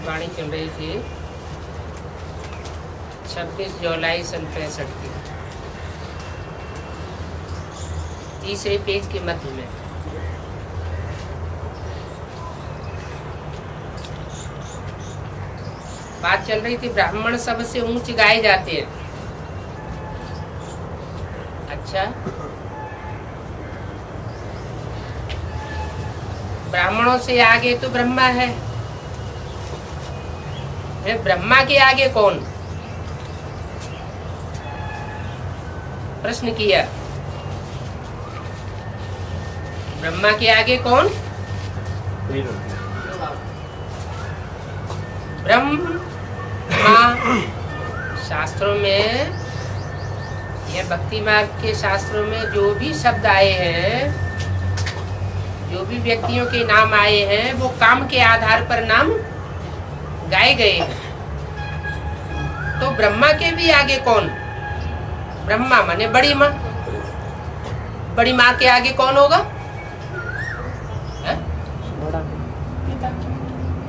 वाणी चल रही थी 26 जुलाई सन 65 की, तीसरे पेज के मध्य में। बात चल रही थी ब्राह्मण सबसे ऊंच गाए जाते हैं। अच्छा, ब्राह्मणों से आगे तो ब्रह्मा है, फिर ब्रह्मा के आगे कौन? प्रश्न किया, ब्रह्मा के आगे कौन? ब्रह्मा। शास्त्रों में, यह भक्ति मार्ग के शास्त्रों में जो भी शब्द आए हैं, जो भी व्यक्तियों के नाम आए हैं, वो काम के आधार पर नाम गाए गए हैं। तो ब्रह्मा के भी आगे कौन? ब्रह्मा माने बड़ी माँ। बड़ी माँ के आगे कौन होगा? है?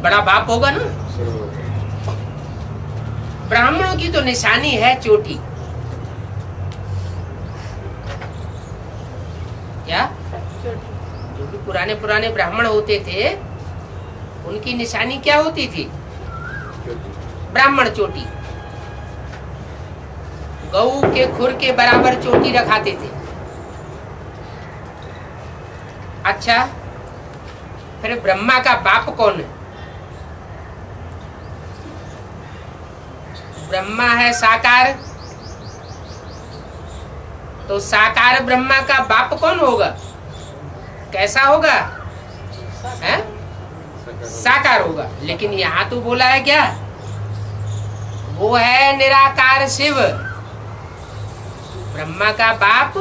बड़ा बाप होगा ना। ब्राह्मणों की तो निशानी है चोटी। क्या? जो भी पुराने पुराने ब्राह्मण होते थे, उनकी निशानी क्या होती थी? ब्राह्मण चोटी। गऊ के खुर के बराबर चोटी रखाते थे। अच्छा, फिर ब्रह्मा का बाप कौन है? ब्रह्मा है साकार, तो साकार ब्रह्मा का बाप कौन होगा? कैसा होगा? है? साकार होगा। लेकिन यहाँ तो बोला है क्या? वो है निराकार शिव। ब्रह्मा का बाप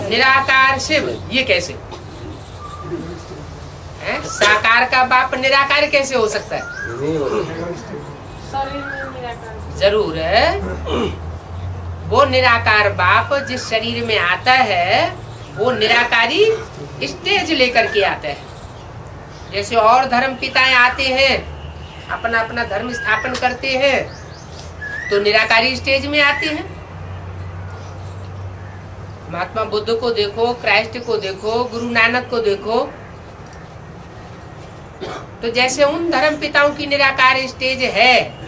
निराकार शिव। ये कैसे है? साकार का बाप निराकार कैसे हो सकता है? जरूर है। वो निराकार बाप जिस शरीर में आता है, वो निराकारी स्टेज लेकर के आता है। जैसे और धर्म पिताएं आते हैं, अपना अपना धर्म स्थापन करते हैं, तो निराकारी स्टेज में आते हैं। महात्मा बुद्ध को देखो, क्राइस्ट को देखो, गुरु नानक को देखो, तो जैसे उन धर्म पिताओं की निराकार स्टेज है,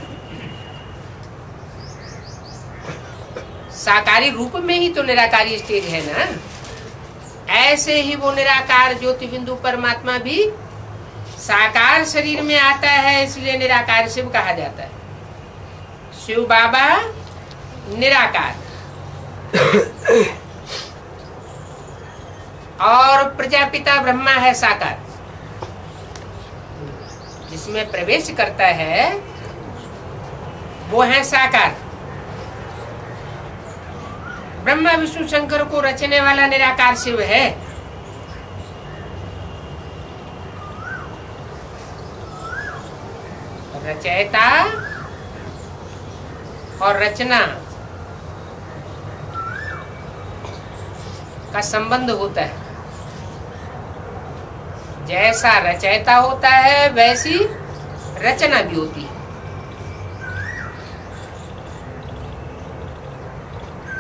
साकारी रूप में ही तो निराकारी स्टेज है ना। ऐसे ही वो निराकार ज्योति बिंदु परमात्मा भी साकार शरीर में आता है, इसलिए निराकार शिव कहा जाता है। शिव बाबा निराकार और प्रजापिता ब्रह्मा है साकार। जिसमें प्रवेश करता है वो है साकार। ब्रह्मा विष्णु शंकर को रचने वाला निराकार शिव है। रचयिता और रचना का संबंध होता है। जैसा रचयिता होता है, वैसी रचना भी होती है।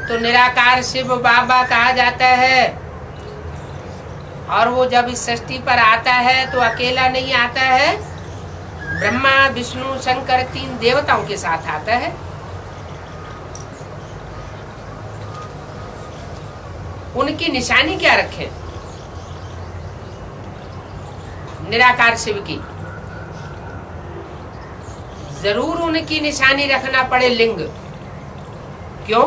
तो निराकार शिव बाबा कहा जाता है। और वो जब इस सृष्टि पर आता है तो अकेला नहीं आता है, ब्रह्मा विष्णु शंकर 3 देवताओं के साथ आता है। उनकी निशानी क्या रखें? निराकार शिव की जरूर उनकी निशानी रखना पड़े लिंग। क्यों?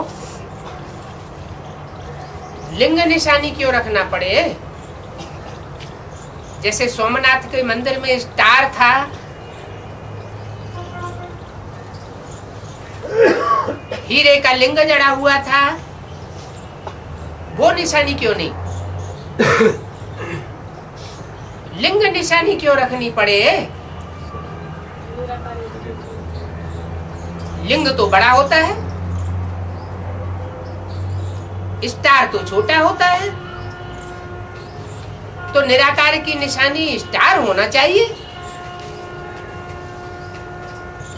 लिंग निशानी क्यों रखना पड़े? जैसे सोमनाथ के मंदिर में स्टार था, हीरे का लिंग जड़ा हुआ था, वो निशानी क्यों नहीं? लिंग निशानी क्यों रखनी पड़े? लिंग तो बड़ा होता है, स्टार तो छोटा होता है। तो निराकार की निशानी स्टार होना चाहिए।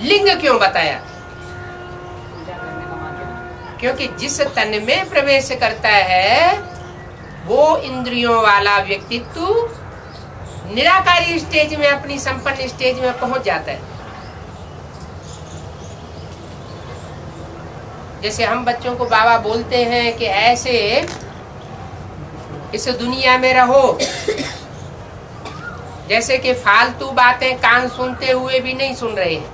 लिंग क्यों बताया? क्योंकि जिस तन में प्रवेश करता है वो इंद्रियों वाला व्यक्तित्व निराकारी स्टेज में, अपनी संपन्न स्टेज में पहुंच जाता है। जैसे हम बच्चों को बाबा बोलते हैं कि ऐसे इस दुनिया में रहो जैसे कि फालतू बातें कान सुनते हुए भी नहीं सुन रहे हैं,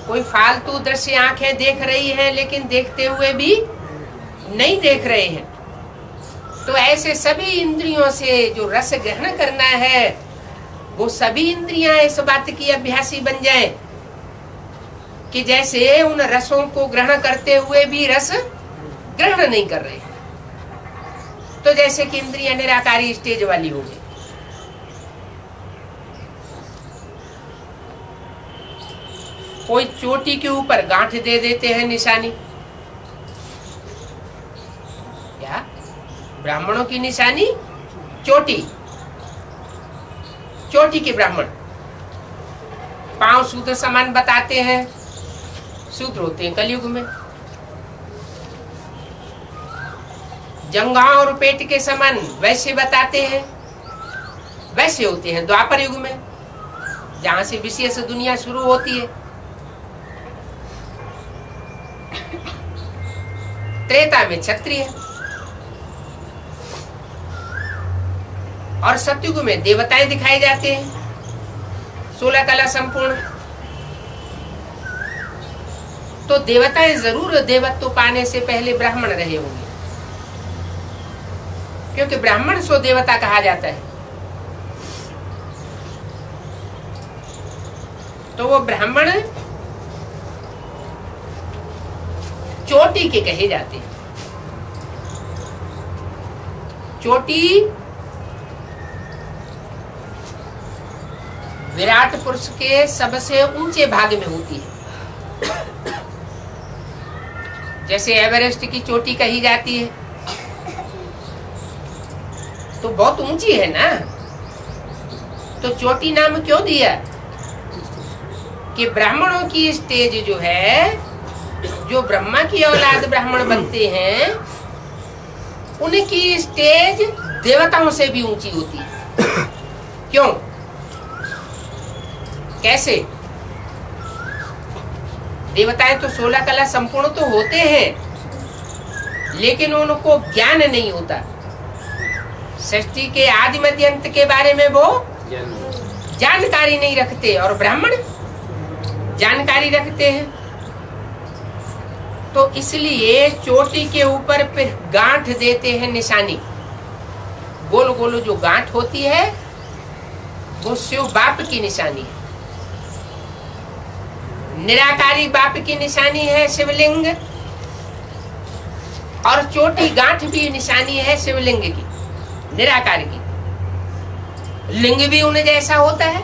कोई फालतू दृश्य आंखें देख रही हैं लेकिन देखते हुए भी नहीं देख रहे हैं। तो ऐसे सभी इंद्रियों से जो रस ग्रहण करना है वो सभी इंद्रियां इस बात की अभ्यासी बन जाएं कि जैसे उन रसों को ग्रहण करते हुए भी रस ग्रहण नहीं कर रहे, तो जैसे कि इंद्रियां निराकारी स्टेज वाली हो गई। कोई चोटी के ऊपर गांठ दे देते हैं निशानी, क्या ब्राह्मणों की निशानी चोटी, चोटी के ब्राह्मण पांव शूद्र समान बताते हैं, शूद्र होते हैं कलयुग में। जंघाओं और पेट के समान वैश्य बताते हैं, वैश्य होते हैं द्वापर युग में, जहां से विशेष दुनिया शुरू होती है। त्रेता में क्षत्रिय और सतयुग में देवताएं दिखाए जाते हैं, 16 कला संपूर्ण। तो देवताएं जरूर देवत्व पाने से पहले ब्राह्मण रहे होंगे, क्योंकि ब्राह्मण सो देवता कहा जाता है। तो वो ब्राह्मण चोटी के कहे जाते हैं। चोटी विराट पुरुष के सबसे ऊंचे भाग में होती है, जैसे एवरेस्ट की चोटी कही जाती है, तो बहुत ऊंची है ना। तो चोटी नाम क्यों दिया? कि ब्राह्मणों की स्टेज जो है, जो ब्रह्मा की औलाद ब्राह्मण बनते हैं, उनकी स्टेज देवताओं से भी ऊंची होती है। क्यों? कैसे? देवताएं तो 16 कला संपूर्ण तो होते हैं, लेकिन उनको ज्ञान नहीं होता। सृष्टि के आदि मध्य अंत के बारे में वो जानकारी नहीं रखते, और ब्राह्मण जानकारी रखते हैं। तो इसलिए चोटी के ऊपर फिर गांठ देते हैं निशानी। गोल गोल जो गांठ होती है वो शिव बाप की निशानी है, निराकारी बाप की निशानी है शिवलिंग, और चोटी गांठ भी निशानी है शिवलिंग की, निराकार की। लिंग भी उन्हें जैसा होता है,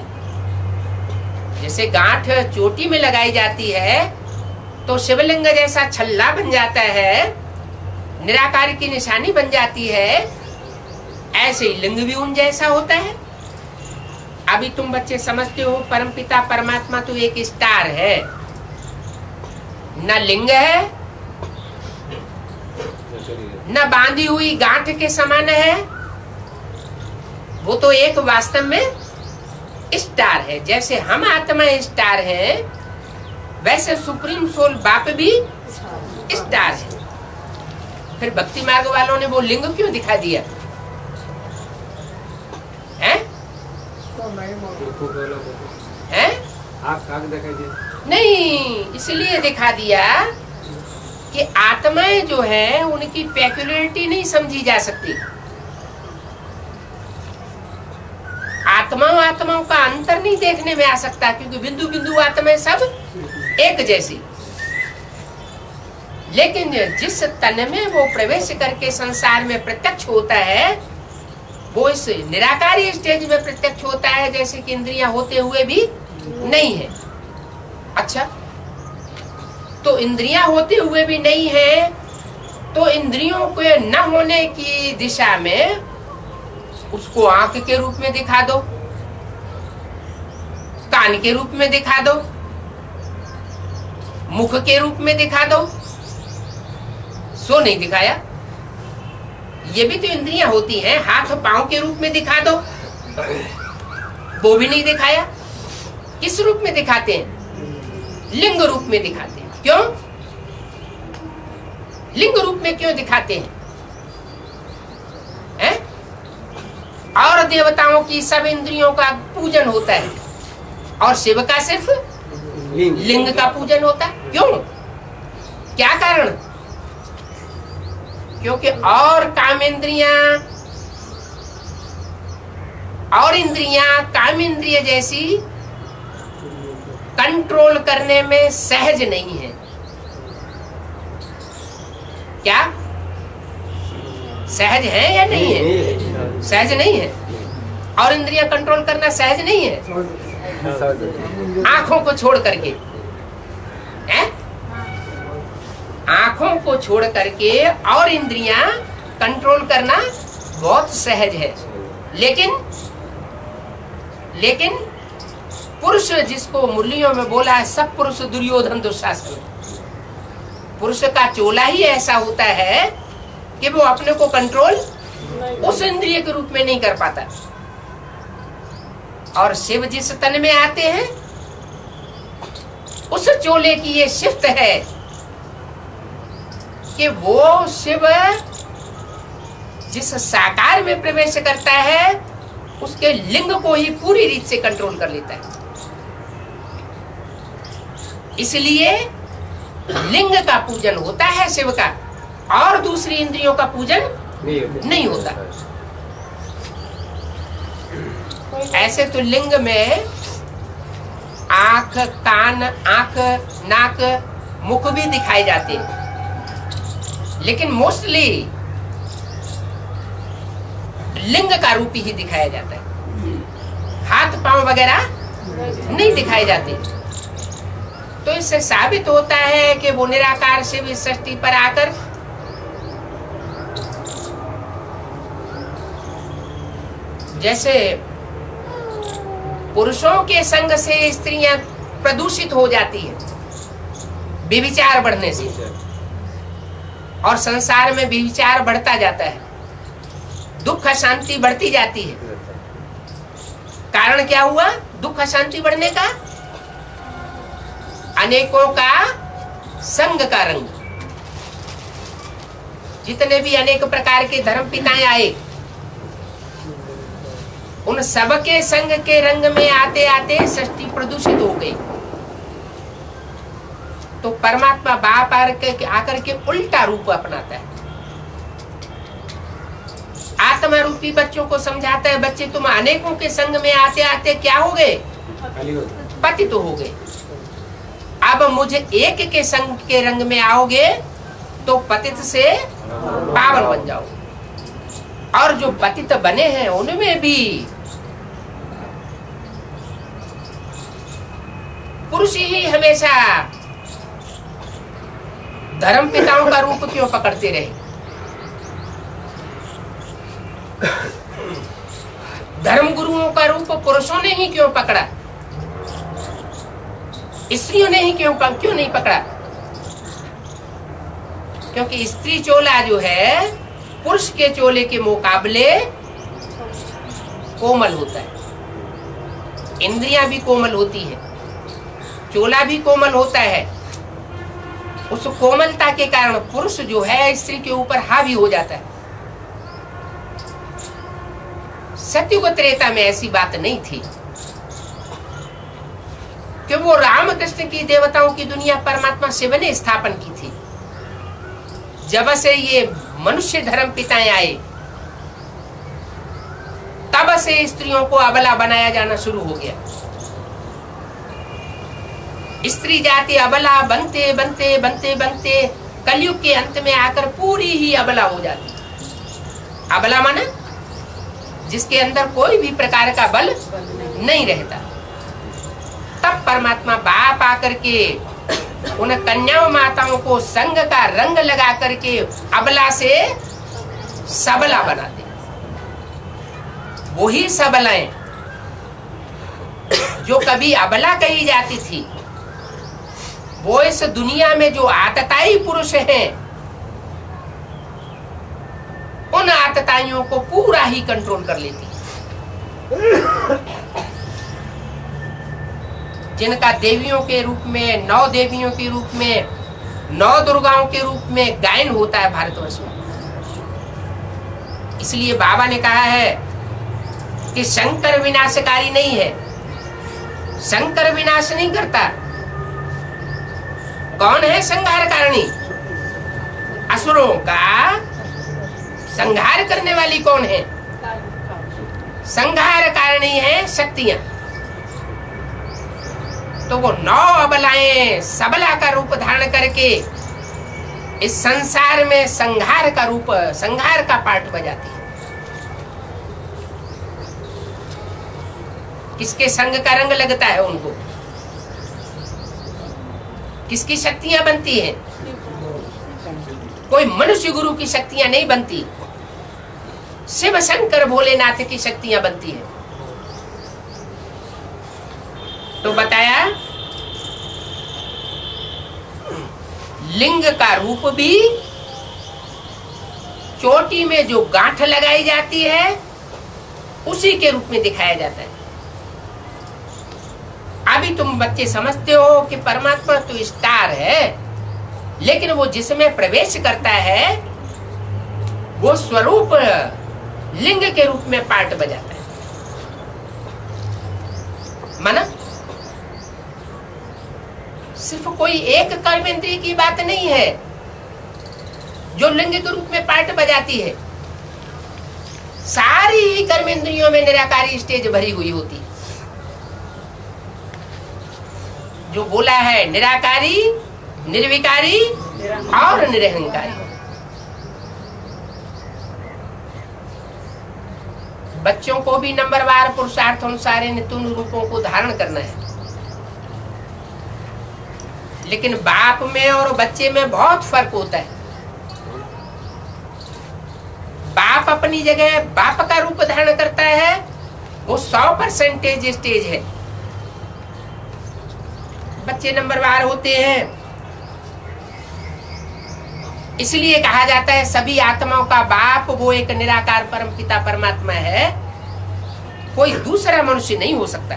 जैसे गांठ चोटी में लगाई जाती है तो शिवलिंग जैसा छल्ला बन जाता है, निराकार की निशानी बन जाती है, ऐसे ही लिंग भी उन जैसा होता है। अभी तुम बच्चे समझते हो परमपिता परमात्मा तो एक स्टार है, न लिंग है न बांधी हुई गांठ के समान है, वो तो एक वास्तव में स्टार है। जैसे हम आत्मा स्टार है, वैसे सुप्रीम सोल बाप भी स्टार है। फिर भक्ति मार्ग वालों ने वो लिंग क्यों दिखा दिया है? नहीं, इसलिए दिखा दिया कि आत्माएं जो है उनकी पेक्युलरिटी नहीं समझी जा सकती। आत्माओं का अंतर नहीं देखने में आ सकता, क्योंकि बिंदु बिंदु आत्माएं सब एक जैसी। लेकिन जिस तन में वो प्रवेश करके संसार में प्रत्यक्ष होता है, वो इस निराकारी स्टेज में प्रत्यक्ष होता है, जैसे कि इंद्रियां होते हुए भी नहीं है। अच्छा, तो इंद्रियां होते हुए भी नहीं है, तो इंद्रियों के न होने की दिशा में उसको आंख के रूप में दिखा दो, कान के रूप में दिखा दो, मुख के रूप में दिखा दो, सो नहीं दिखाया। ये भी तो इंद्रियां होती हैं। हाथ पांव के रूप में दिखा दो, वो भी नहीं दिखाया। किस रूप में दिखाते हैं? लिंग रूप में दिखाते हैं। क्यों? लिंग रूप में क्यों दिखाते हैं? और देवताओं की सब इंद्रियों का पूजन होता है और शिव का सिर्फ लिंग का पूजन होता है। क्यों? क्या कारण? क्योंकि और काम इंद्रियां काम इंद्रिय जैसी कंट्रोल करने में सहज नहीं है। क्या सहज है या नहीं है? सहज नहीं है। और इंद्रियां कंट्रोल करना सहज नहीं है। आंखों को छोड़ करके, आंखों को छोड़ करके और इंद्रियां कंट्रोल करना बहुत सहज है। लेकिन पुरुष, जिसको मुरलियों में बोला है सब पुरुष दुर्योधन दुशासन, पुरुष का चोला ही ऐसा होता है कि वो अपने को कंट्रोल उस इंद्रिय के रूप में नहीं कर पाता। और शिव जिस तन में आते हैं उस चोले की ये शिफ्ट है कि वो शिव जिस साकार में प्रवेश करता है उसके लिंग को ही पूरी रीत से कंट्रोल कर लेता है। इसलिए लिंग का पूजन होता है शिव का, और दूसरी इंद्रियों का पूजन नहीं होता। ऐसे तो लिंग में आंख, कान, नाक, मुख भी दिखाए जाते हैं, लेकिन मोस्टली लिंग का रूप ही दिखाया जाता है। हाथ पांव वगैरह नहीं दिखाए जाते। तो इससे साबित होता है कि वो निराकार शिव इस सृष्टि पर आकर जैसे पुरुषों के संग से स्त्रियां प्रदूषित हो जाती है व्यभिचार बढ़ने से, और संसार में व्यभिचार बढ़ता जाता है, दुख अशांति बढ़ती जाती है। कारण क्या हुआ दुख अशांति बढ़ने का? अनेकों का संग का रंग। जितने भी अनेक प्रकार के धर्म पिताएं आए, उन सबके संग के रंग में आते आते सृष्टि प्रदूषित हो गई। तो परमात्मा बाप आकर के उल्टा रूप अपनाता है। आत्मा रूपी बच्चों को समझाता है, बच्चे तुम अनेकों के संग में आते आते क्या हो गए? पतित हो गए। अब मुझे एक के संग के रंग में आओगे तो पतित से पावन बन जाओगे। और जो पतित बने हैं उनमें भी पुरुष ही हमेशा धर्म पिताओं का रूप क्यों पकड़ते रहे? धर्म गुरुओं का रूप पुरुषों ने ही क्यों पकड़ा? स्त्रियों ने ही क्यों नहीं पकड़ा? क्योंकि स्त्री चोला जो है पुरुष के चोले के मुकाबले कोमल होता है। इंद्रियां भी कोमल होती है, चोला भी कोमल होता है। उस कोमलता के कारण पुरुष जो है स्त्री के ऊपर हावी हो जाता है। सत्युग त्रेता में ऐसी बात नहीं थी कि वो रामकृष्ण की देवताओं की दुनिया परमात्मा शिव ने स्थापन की थी। जब से ये मनुष्य धर्म पिताएं आए तब से स्त्रियों को अबला बनाया जाना शुरू हो गया। स्त्री जाति अबला बनते बनते बनते बनते कलयुग के अंत में आकर पूरी ही अबला हो जाती। अबला माना जिसके अंदर कोई भी प्रकार का बल नहीं रहता। तब परमात्मा बाप आकर के उन कन्याओं माताओं को संग का रंग लगा करके अबला से सबला बनाते। वही सबलाएं जो कभी अबला कही जाती थी, वो इस दुनिया में जो आतताई पुरुष हैं, उन आतताइयों को पूरा ही कंट्रोल कर लेती है। जिनका देवियों के रूप में, 9 देवियों के रूप में, 9 दुर्गाओं के रूप में गायन होता है भारतवर्ष में। इसलिए बाबा ने कहा है कि शंकर विनाशकारी नहीं है, शंकर विनाश नहीं करता। कौन है संहार कारणी? असुरों का संहार करने वाली कौन है? संहार कारणी है शक्तियां। तो वो 9 अबलाएं सबला का रूप धारण करके इस संसार में संहार का रूप, संहार का पार्ट बजाती है। किसके संग का रंग लगता है उनको? किसकी शक्तियां बनती हैं? कोई मनुष्य गुरु की शक्तियां नहीं बनती, शिव शंकर भोलेनाथ की शक्तियां बनती हैं। तो बताया लिंग का रूप भी चोटी में जो गांठ लगाई जाती है उसी के रूप में दिखाया जाता है। अभी तुम बच्चे समझते हो कि परमात्मा तो स्टार है, लेकिन वो जिसमें प्रवेश करता है वो स्वरूप लिंग के रूप में पार्ट बजाता है। माना सिर्फ कोई एक कर्मेंद्रिय की बात नहीं है जो लिंग के रूप में पार्ट बजाती है। सारी ही कर्मेंद्रियों में निराकारी स्टेज भरी हुई होती है। जो बोला है निराकारी, निर्विकारी और निरहंकारी। बच्चों को भी नंबरवार पुरुषार्थ अनुसार इन तीन रूपों को धारण करना है। लेकिन बाप में और बच्चे में बहुत फर्क होता है। बाप अपनी जगह बाप का रूप धारण करता है, वो 100% स्टेज है। बच्चे नंबरवार होते हैं। इसलिए कहा जाता है सभी आत्माओं का बाप वो एक निराकार परम पिता परमात्मा है, कोई दूसरा मनुष्य नहीं हो सकता।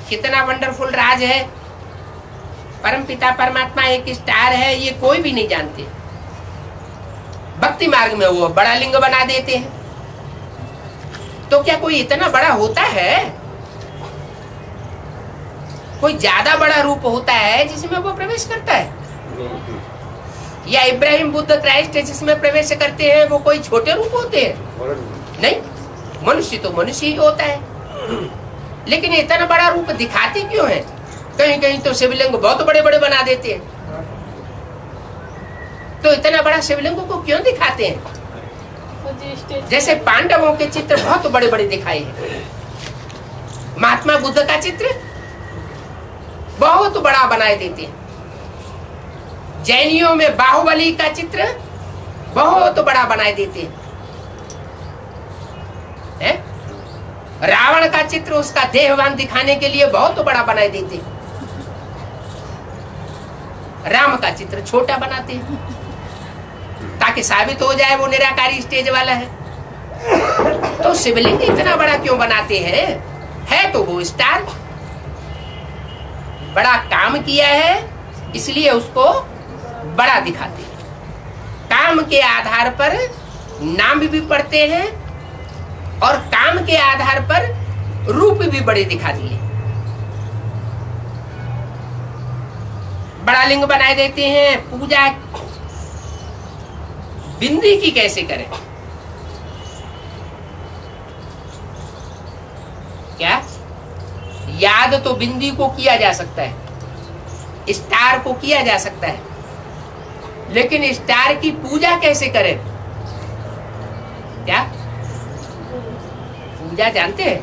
कितना वंडरफुल राज है। परम पिता परमात्मा एक स्टार है, ये कोई भी नहीं जानते। भक्ति मार्ग में वो बड़ा लिंग बना देते हैं। तो क्या कोई इतना बड़ा होता है? कोई ज्यादा बड़ा रूप होता है जिसमें वो प्रवेश करता है? या इब्राहिम, बुद्ध, क्राइस्ट जिसमें प्रवेश करते हैं वो कोई छोटे रूप होते हैं? नहीं, मनुष्य तो मनुष्य ही होता है। लेकिन इतना बड़ा रूप दिखाते क्यों है? कहीं कहीं तो शिवलिंग बहुत बड़े बड़े बना देते हैं। तो इतना बड़ा शिवलिंग को क्यों दिखाते हैं? जैसे पांडवों के चित्र बहुत बड़े बड़े दिखाए हैं, महात्मा बुद्ध का चित्र बहुत बड़ा बनाए देते हैं। जैनियों में बाहुबली का चित्र बहुत बड़ा बनाए देते हैं। रावण का चित्र उसका देहवान दिखाने के लिए बहुत बड़ा बनाए देते हैं। राम का चित्र छोटा बनाते हैं ताकि साबित हो जाए वो निराकारी स्टेज वाला है। तो शिवलिंग इतना बड़ा क्यों बनाते हैं? है तो वो स्टार, बड़ा काम किया है इसलिए उसको बड़ा दिखाते हैं। काम के आधार पर नाम भी पढ़ते हैं और काम के आधार पर रूप भी बड़े दिखा दिए। बड़ा लिंग बनाए देते हैं। पूजा बिंदी की कैसे करें? क्या याद तो बिंदी को किया जा सकता है, स्टार को किया जा सकता है, लेकिन स्टार की पूजा कैसे करें? क्या पूजा जानते हैं?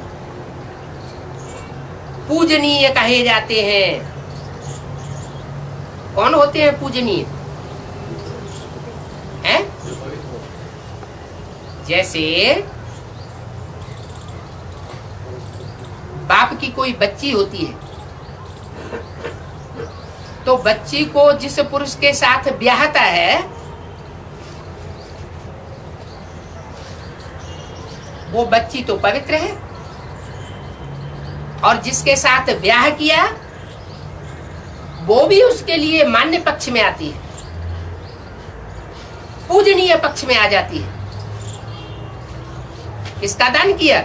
पूजनीय कहे जाते हैं। कौन होते हैं पूजनीय? हैं? जैसे बाप की कोई बच्ची होती है तो बच्ची को जिस पुरुष के साथ ब्याहता है वो बच्ची तो पवित्र है, और जिसके साथ ब्याह किया वो भी उसके लिए मान्य पक्ष में आती है, पूजनीय पक्ष में आ जाती है। किसका दान किया?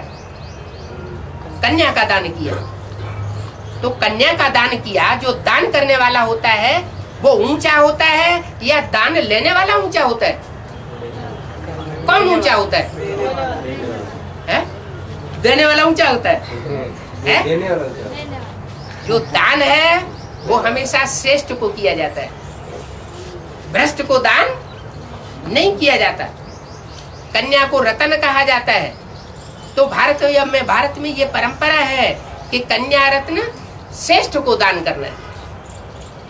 कन्या का दान किया। तो कन्या का दान किया, जो दान करने वाला होता है वो ऊंचा होता है या दान लेने वाला ऊंचा होता है? कौन ऊंचा होता है? देने वाला ऊंचा होता है? जो दान है वो हमेशा श्रेष्ठ को किया जाता है, भ्रष्ट को दान नहीं किया जाता। कन्या को रतन कहा जाता है। तो भारत में ये परंपरा है कि कन्या रत्न श्रेष्ठ को दान करना है,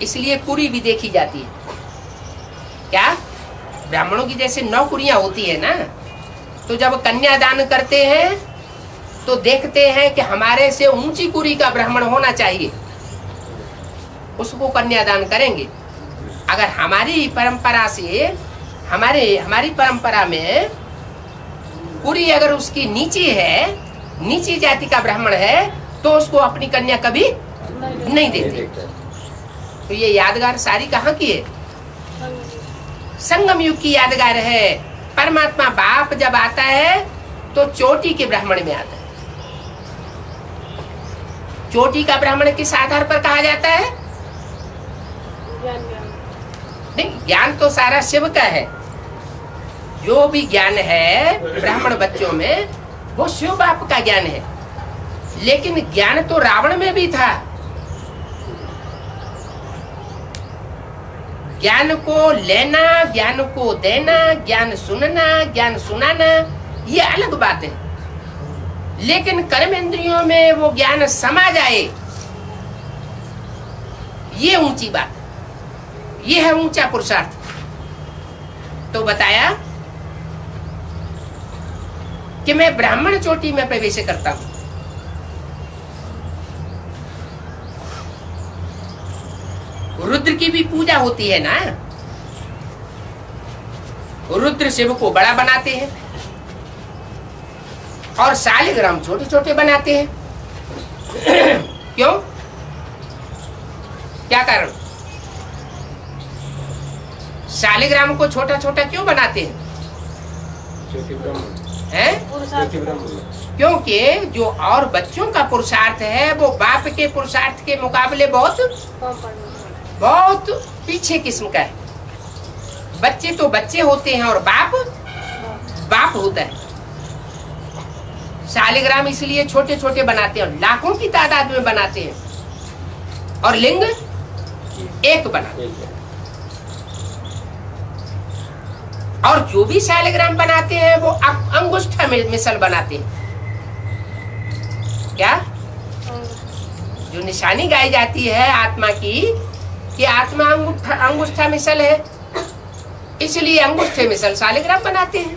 इसलिए कुरी भी देखी जाती है। क्या ब्राह्मणों की जैसे 9 कुरियां होती है ना, तो जब कन्या दान करते हैं तो देखते हैं कि हमारे से ऊंची कुरी का ब्राह्मण होना चाहिए, उसको कन्यादान करेंगे। अगर हमारी परंपरा से हमारी परंपरा में कुरी अगर उसकी नीची है, नीची जाति का ब्राह्मण है, तो उसको अपनी कन्या कभी नहीं देते। तो ये यादगार सारी कहाँ की है? संगम युग की यादगार है। परमात्मा बाप जब आता है तो चोटी के ब्राह्मण में आता है। चोटी का ब्राह्मण किस आधार पर कहा जाता है? नहीं, ज्ञान तो सारा शिव का है। जो भी ज्ञान है ब्राह्मण बच्चों में वो शिव बाप का ज्ञान है, लेकिन ज्ञान तो रावण में भी था। ज्ञान को लेना, ज्ञान को देना, ज्ञान सुनना, ज्ञान सुनाना, ये अलग बात है। लेकिन कर्म इंद्रियों में वो ज्ञान समा जाए, ये ऊंची बात, ये है ऊंचा पुरुषार्थ। तो बताया कि मैं ब्राह्मण चोटी में प्रवेश करता हूं। रुद्र की भी पूजा होती है ना, रुद्र शिव को बड़ा बनाते हैं और शालिग्राम छोटे छोटे बनाते हैं। क्यों? क्या कारण? शालिग्राम को छोटा छोटा क्यों बनाते हैं? क्योंकि जो और बच्चों का पुरुषार्थ है वो बाप के पुरुषार्थ के मुकाबले बहुत पीछे किस्म का है। बच्चे तो बच्चे होते हैं और बाप बाप होता है। शालिग्राम इसलिए छोटे छोटे बनाते हैं, लाखों की तादाद में बनाते हैं, और लिंग एक बनाते हैं। और जो भी शालिग्राम बनाते हैं वो अंगुष्ठा मिसल बनाते हैं। क्या? जो निशानी गाई जाती है आत्मा की कि आत्मा अंगुष्ठा मिसल है, इसलिए अंगुष्ठे मिसल शालिग्राम बनाते हैं।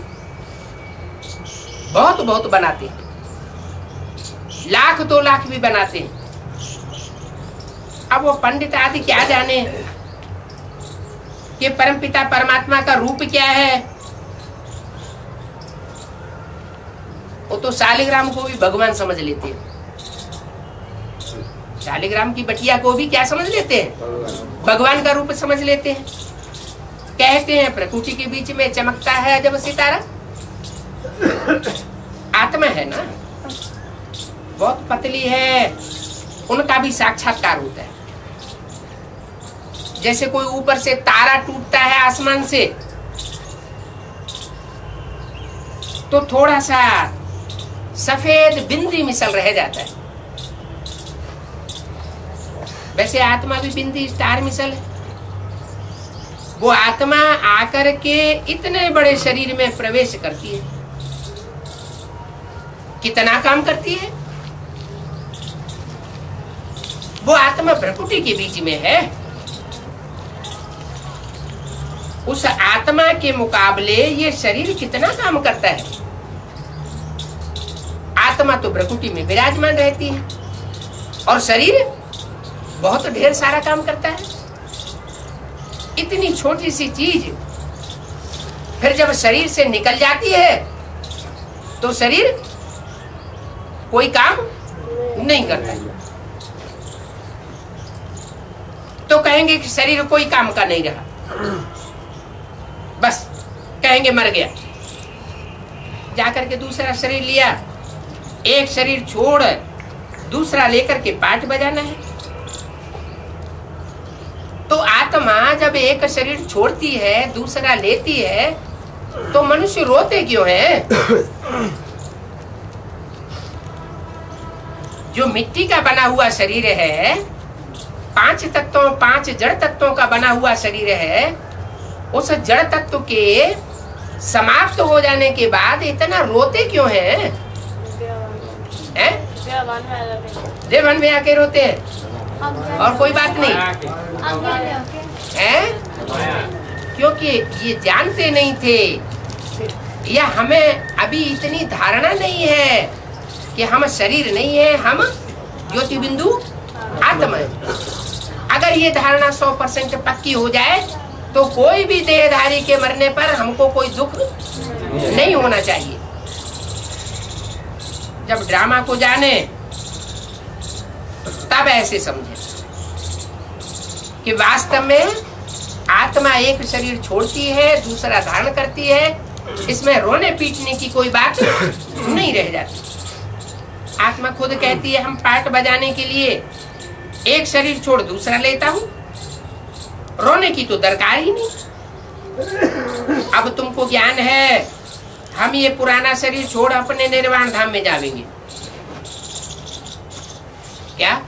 बहुत बहुत बनाते हैं, 1,00,000 2 लाख भी बनाते हैं। अब वो पंडित आदि क्या जाने कि परमपिता परमात्मा का रूप क्या है। वो तो शालिग्राम को भी भगवान समझ लेते हैं। शालिग्राम की बटिया को भी क्या समझ लेते हैं? भगवान का रूप समझ लेते हैं। कहते हैं प्रकृति के बीच में चमकता है जब सितारा, आत्मा है ना, बहुत पतली है, उनका भी साक्षात्कार होता है। जैसे कोई ऊपर से तारा टूटता है आसमान से, तो थोड़ा सा सफेद बिंदी मिसल रह जाता है, वैसे आत्मा भी बिंदी स्टार मिसल है। वो आत्मा आकर के इतने बड़े शरीर में प्रवेश करती है, कितना काम करती है। वो आत्मा प्रकृति के बीच में है। उस आत्मा के मुकाबले ये शरीर कितना काम करता है। आत्मा तो प्रकृति में विराजमान रहती है, और शरीर बहुत ढेर सारा काम करता है। इतनी छोटी सी चीज फिर जब शरीर से निकल जाती है तो शरीर कोई काम नहीं करता। तो कहेंगे कि शरीर कोई काम का नहीं रहा, बस कहेंगे मर गया। जाकर के दूसरा शरीर लिया, एक शरीर छोड़ दूसरा लेकर के पाठ बजाना है। तो आत्मा जब एक शरीर छोड़ती है दूसरा लेती है तो मनुष्य रोते क्यों है? जो मिट्टी का बना हुआ शरीर है, 5 तत्वों 5 जड़ तत्वों का बना हुआ शरीर है, उस जड़ तत्व के समाप्त हो जाने के बाद इतना रोते क्यों हैं? देवन में आके रोते हैं और कोई बात नहीं है, क्योंकि ये जानते नहीं थे या हमें अभी इतनी धारणा नहीं है कि हम शरीर नहीं है, हम ज्योति बिंदु आत्मा है। अगर ये धारणा 100% पक्की हो जाए तो कोई भी देहधारी के मरने पर हमको कोई दुख नहीं होना चाहिए। जब ड्रामा को जाने तब ऐसे समझे कि वास्तव में आत्मा एक शरीर छोड़ती है दूसरा धारण करती है, इसमें रोने पीटने की कोई बात नहीं रह जाती। आत्मा खुद कहती है हम पाठ बजाने के लिए एक शरीर छोड़ दूसरा लेता हूं, रोने की तो दरकार ही नहीं। अब तुमको ज्ञान है हम ये पुराना शरीर छोड़ अपने निर्वाण धाम में जाएंगे क्या?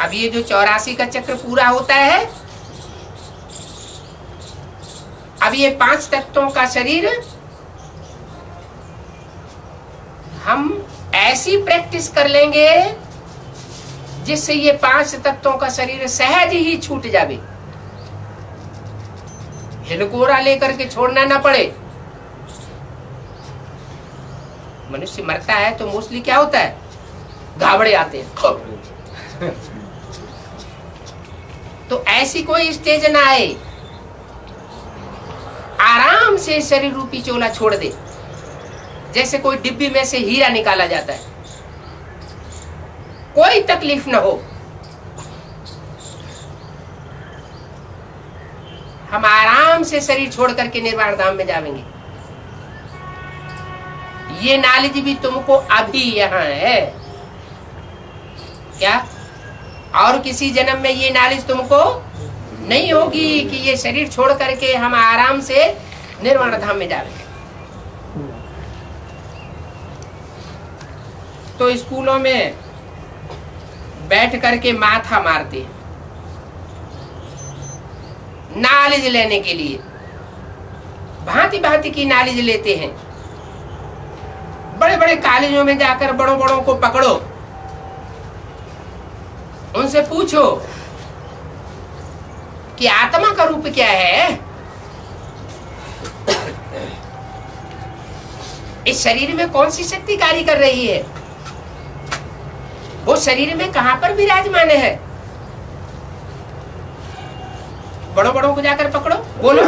अब ये जो 84 का चक्र पूरा होता है, अब ये 5 तत्वों का शरीर हम ऐसी प्रैक्टिस कर लेंगे जिससे ये 5 तत्वों का शरीर सहज ही छूट जावे, हिलकोरा लेकर के छोड़ना ना पड़े। मनुष्य मरता है तो मोस्टली क्या होता है? घावड़े आते हैं। तो ऐसी कोई स्टेज ना आए, आराम से शरीर रूपी चोला छोड़ दे, जैसे कोई डिब्बी में से हीरा निकाला जाता है, कोई तकलीफ न हो। हम आराम से शरीर छोड़ करके निर्वाण धाम में जाएंगे। ये नॉलेज भी तुमको अभी यहाँ है क्या? और किसी जन्म में ये नॉलेज तुमको नहीं होगी कि ये शरीर छोड़ करके हम आराम से निर्वाण धाम में जाएंगे। तो स्कूलों में बैठ करके माथा मारते हैं नॉलेज लेने के लिए, भांति भांति की नॉलेज लेते हैं। बड़े बड़े कॉलेजों में जाकर बड़ों बड़ों को पकड़ो, उनसे पूछो कि आत्मा का रूप क्या है? इस शरीर में कौन सी शक्ति कार्य कर रही है? वो शरीर में कहां पर विराजमान है? बड़ों बड़ों को जाकर पकड़ो, बोलो।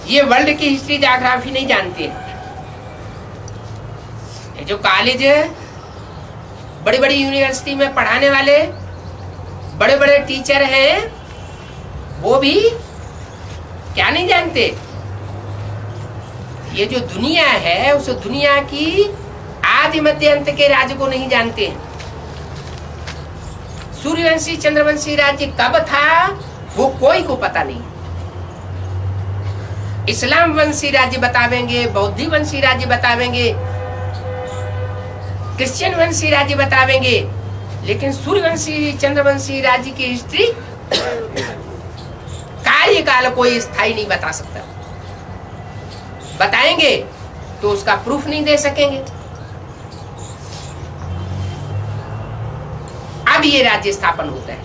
ये वर्ल्ड की हिस्ट्री ज्योग्राफी नहीं जानते। ये जो कॉलेज है, बड़ी बड़ी यूनिवर्सिटी में पढ़ाने वाले बड़े बड़े टीचर हैं, वो भी क्या नहीं जानते? ये जो दुनिया है उस दुनिया की आदि मध्य अंत के राज्य को नहीं जानते। सूर्यवंशी चंद्रवंशी राज्य कब था वो कोई को पता नहीं। इस्लाम वंशी राज्य बतावेंगे, बौद्धी वंशी राज्य बतावेंगे, क्रिश्चियन वंशी राज्य बतावेंगे, लेकिन सूर्यवंशी चंद्रवंशी राज्य की हिस्ट्री कार्यकाल कोई स्थायी नहीं बता सकता। बताएंगे तो उसका प्रूफ नहीं दे सकेंगे। अब ये राज्य स्थापन होता है,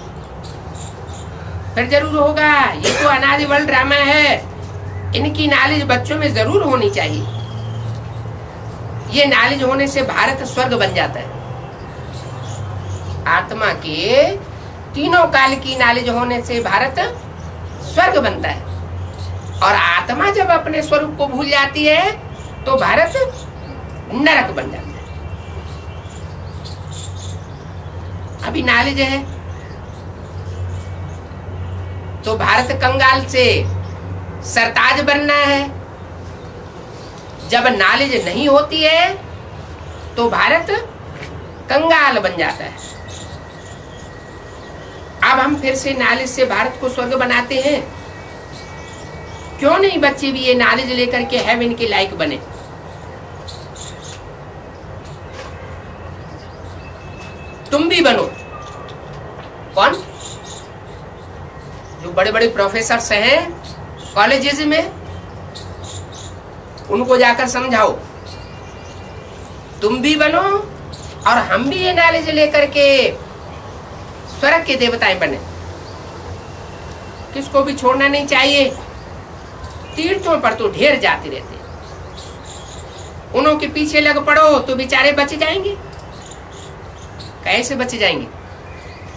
फिर जरूर होगा। ये तो अनादि वर्ल्ड ड्रामा है, इनकी नॉलेज बच्चों में जरूर होनी चाहिए। ये नॉलेज होने से भारत स्वर्ग बन जाता है। आत्मा के तीनों काल की नॉलेज होने से भारत स्वर्ग बनता है, और आत्मा जब अपने स्वरूप को भूल जाती है तो भारत नरक बन जाता है। अभी नॉलेज है तो भारत कंगाल से सरताज बनना है, जब नॉलेज नहीं होती है तो भारत कंगाल बन जाता है। अब हम फिर से नॉलेज से भारत को स्वर्ग बनाते हैं, क्यों नहीं बच्चे भी ये नॉलेज लेकर के हेवन के लायक बने। तुम भी बनो। कौन? जो बड़े बड़े प्रोफेसर हैं कॉलेजेस में, उनको जाकर समझाओ तुम भी बनो और हम भी ये नॉलेज लेकर के स्वर्ग के देवताएं बने। किसको भी छोड़ना नहीं चाहिए। तीर्थों पर तो ढेर जाते रहते, उन्हों के पीछे लग पड़ो तो बेचारे बच जाएंगे। कैसे बच जाएंगे?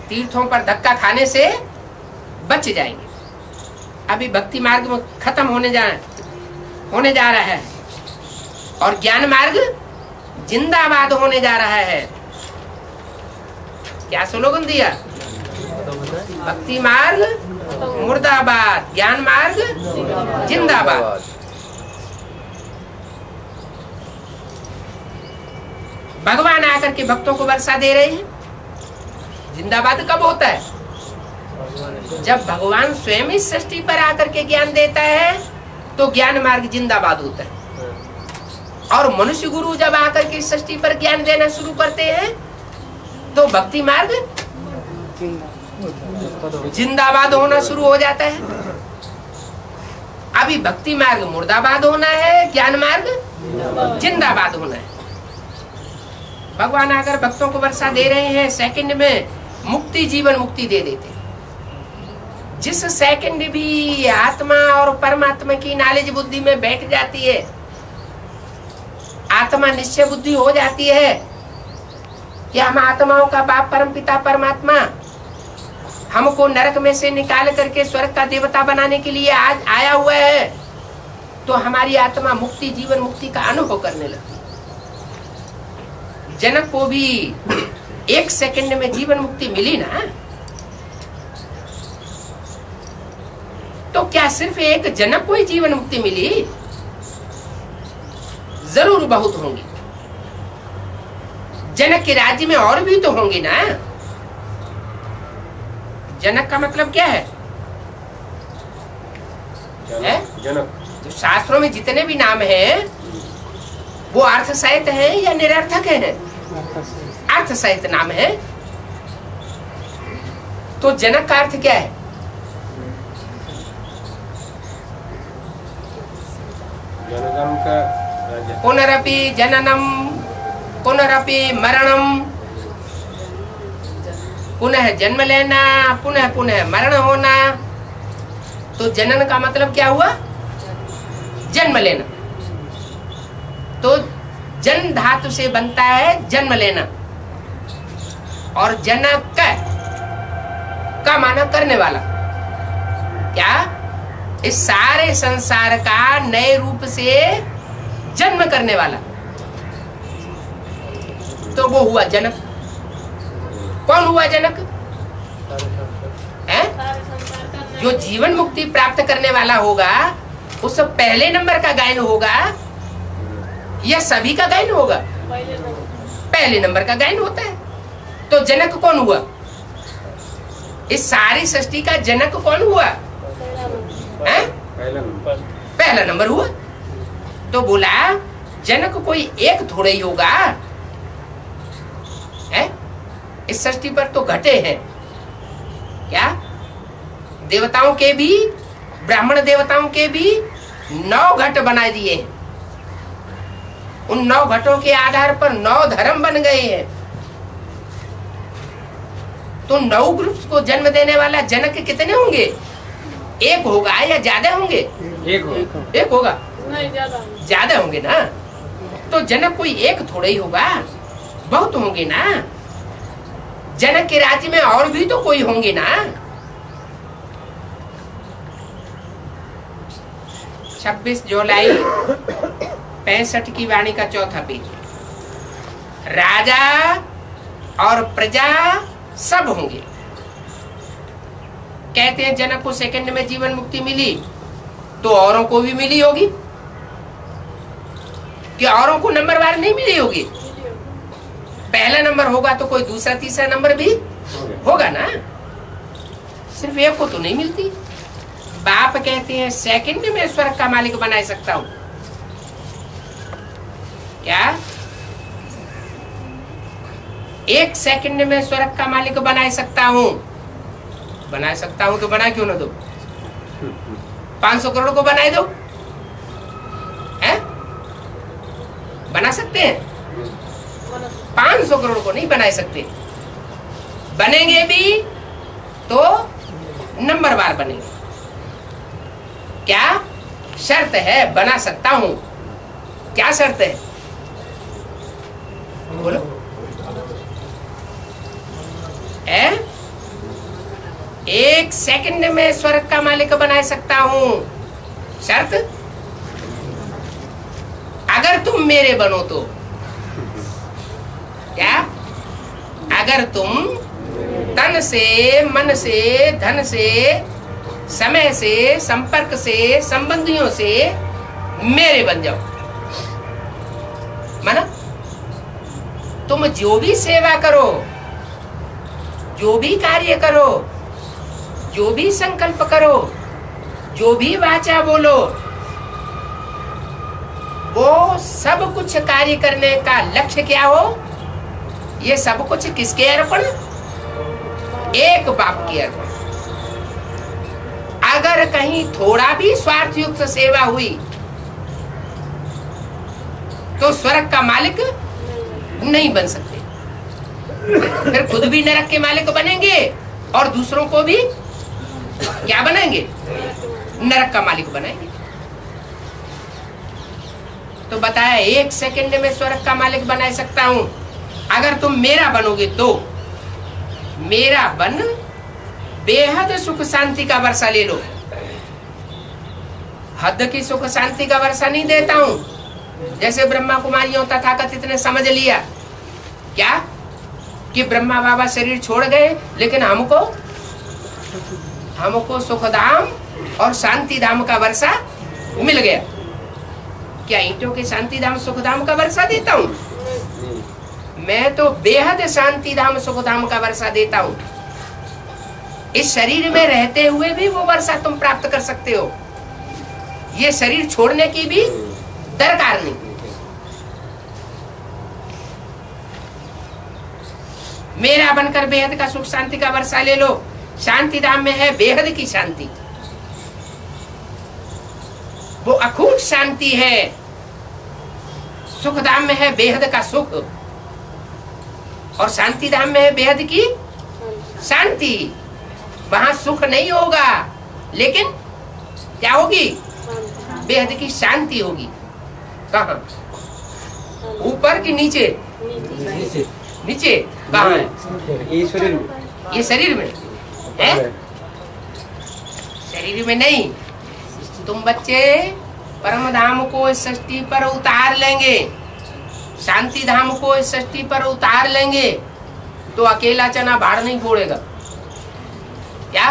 तीर्थों पर धक्का खाने से बच जाएंगे। अभी भक्ति मार्ग में खत्म होने जा रहा है और ज्ञान मार्ग जिंदाबाद होने जा रहा है। क्या स्लोगन दिया? भक्ति मार्ग मुर्दाबाद, ज्ञान मार्ग जिंदाबाद। भगवान आकर के भक्तों को वर्षा दे रहे हैं। जिंदाबाद कब होता है? जब भगवान स्वयं इस सृष्टि पर आकर के ज्ञान देता है तो ज्ञान मार्ग जिंदाबाद होता है। और मनुष्य गुरु जब आकर के इस सृष्टि पर ज्ञान देना शुरू करते हैं तो भक्ति मार्ग जिंदाबाद होना शुरू हो जाता है। अभी भक्ति मार्ग मुर्दाबाद होना है, ज्ञान मार्ग जिंदाबाद होना है। भगवान आकर भक्तों को वर्षा दे रहे हैं, सेकंड में मुक्ति, जीवन मुक्ति दे देते हैं। जिस सेकंड भी आत्मा और परमात्मा की नॉलेज बुद्धि में बैठ जाती है, आत्मा निश्चय बुद्धि हो जाती है कि हम आत्माओं का बाप परमपिता परमात्मा हमको नरक में से निकाल करके स्वर्ग का देवता बनाने के लिए आज आया हुआ है, तो हमारी आत्मा मुक्ति, जीवन मुक्ति का अनुभव करने लगती। जनक को भी एक सेकंड में जीवन मुक्ति मिली ना, तो क्या सिर्फ एक जनक को ही जीवन मुक्ति मिली? जरूर बहुत होंगी। जनक के राज्य में और भी तो होंगे ना। जनक का मतलब क्या है? जनक। जो शास्त्रों में जितने भी नाम हैं वो अर्थ सहित है या निरर्थक है? अर्थ सहित नाम है। तो जनक का अर्थ क्या है? जनकम का पुनरपि जननम पुनरपि मरणम, पुनः जन्म लेना, पुनः पुनः मरण होना। तो जनन का मतलब क्या हुआ? जन्म लेना। तो जन धातु से बनता है जन्म लेना, और जनक का माना करने वाला। क्या? इस सारे संसार का नए रूप से जन्म करने वाला, तो वो हुआ जनक। कौन हुआ जनक? है? जो जीवन मुक्ति प्राप्त करने वाला होगा उस पहले नंबर का गायन होगा या सभी का गायन होगा? पहले नंबर का गायन होता है। तो जनक कौन हुआ? इस सारी सृष्टि का जनक कौन हुआ? है? पहला नंबर हुआ। तो बोला जनक कोई एक थोड़े ही होगा, है? इस सृष्टि पर तो घटे हैं। क्या? देवताओं के भी, ब्राह्मण देवताओं के भी 9 घट बना दिए। उन 9 घटों के आधार पर 9 धर्म बन गए हैं। तो 9 ग्रुप्स को जन्म देने वाला जनक कितने होंगे? एक होगा या ज्यादा होंगे? एक होगा। नहीं, ज्यादा होंगे ना। तो जनक कोई एक थोड़ा ही होगा, बहुत होंगे ना। जनक के राज्य में और भी तो कोई होंगे ना। 26 जुलाई 65 की वाणी का चौथा पेज। राजा और प्रजा सब होंगे। कहते हैं जनक को सेकंड में जीवन मुक्ति मिली तो औरों को भी मिली होगी। क्या औरों को नंबरवार नहीं मिली होगी? पहला नंबर होगा तो कोई दूसरा तीसरा नंबर भी होगा ना, सिर्फ एक को तो नहीं मिलती। बाप कहते हैं सेकंड में स्वर्ग का मालिक बना सकता हूं। क्या 1 सेकंड में स्वर्ग का मालिक बना सकता हूं? बना सकता हूं तो बना क्यों ना दो? 500 करोड़ को बनाए दो, है? बना सकते हैं? 500 करोड़ को नहीं बना सकते। बनेंगे भी तो नंबरवार बनेंगे। क्या शर्त है? बना सकता हूं। क्या शर्त है? बोलो। 1 सेकंड में स्वर्ग का मालिक बना सकता हूं। शर्त, अगर तुम मेरे बनो तो। क्या? अगर तुम तन से, मन से, धन से, समय से, संपर्क से, संबंधियों से मेरे बन जाओ। माना तुम जो भी सेवा करो, जो भी कार्य करो, जो भी संकल्प करो, जो भी वाचा बोलो, वो सब कुछ कार्य करने का लक्ष्य क्या हो? ये सब कुछ किसके अर्पण? एक बाप के अर्पण। अगर कहीं थोड़ा भी स्वार्थ युक्त सेवा हुई तो स्वर्ग का मालिक नहीं बन सकते। फिर खुद भी नरक के मालिक बनेंगे और दूसरों को भी क्या बनाएंगे? नरक का मालिक बनाएंगे। तो बताया 1 सेकंड में स्वर्ग का मालिक बना सकता हूं। अगर तुम मेरा बनोगे तो। मेरा बन बेहद सुख शांति का वर्षा ले लो। हद की सुख शांति का वर्षा नहीं देता हूं। जैसे ब्रह्मा कुमारियों तथाकथित ने समझ लिया क्या कि ब्रह्मा बाबा शरीर छोड़ गए, लेकिन हमको सुखधाम और शांति धाम का वर्षा मिल गया। क्या ईंटों के शांति धाम सुखधाम का वर्षा देता हूं? मैं तो बेहद शांति धाम सुखधाम का वर्षा देता हूं। इस शरीर में रहते हुए भी वो वर्षा तुम प्राप्त कर सकते हो। ये शरीर छोड़ने की भी दरकार नहीं। मेरा बनकर बेहद का सुख शांति का वर्षा ले लो। शांति धाम में है बेहद की शांति, वो अखूट शांति है। सुख धाम में है बेहद का सुख और शांति धाम में है बेहद की शांति। वहां सुख नहीं होगा, लेकिन क्या होगी? बेहद की शांति होगी। कहाँ? ऊपर कि नीचे? नीचे। कहाँ है? ये शरीर में। ये शरीर में है? शरीर में नहीं। तुम बच्चे परम धाम को इस सृष्टि पर उतार लेंगे, शांति धाम को इस सृष्टि पर उतार लेंगे तो अकेला चना भाड़ नहीं फोड़ेगा। क्या?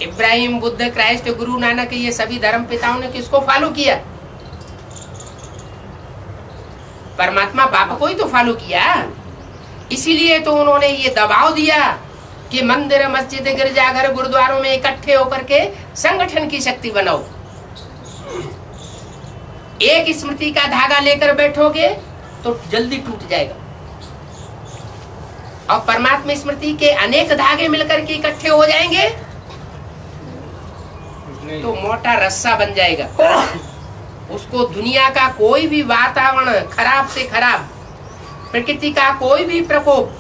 इब्राहिम, बुद्ध, क्राइस्ट, गुरु नानक, ये सभी धर्म पिताओं ने किसको फॉलो किया? परमात्मा बाप को ही तो फॉलो किया। इसीलिए तो उन्होंने ये दबाव दिया कि मंदिर, मस्जिद, गिरजाघर, गुरुद्वारों में इकट्ठे होकर के संगठन की शक्ति बनाओ। एक स्मृति का धागा लेकर बैठोगे तो जल्दी टूट जाएगा, और परमात्मा स्मृति के अनेक धागे मिलकर के इकट्ठे हो जाएंगे तो मोटा रस्सा बन जाएगा। उसको दुनिया का कोई भी वातावरण, खराब से खराब, प्रकृति का कोई भी प्रकोप,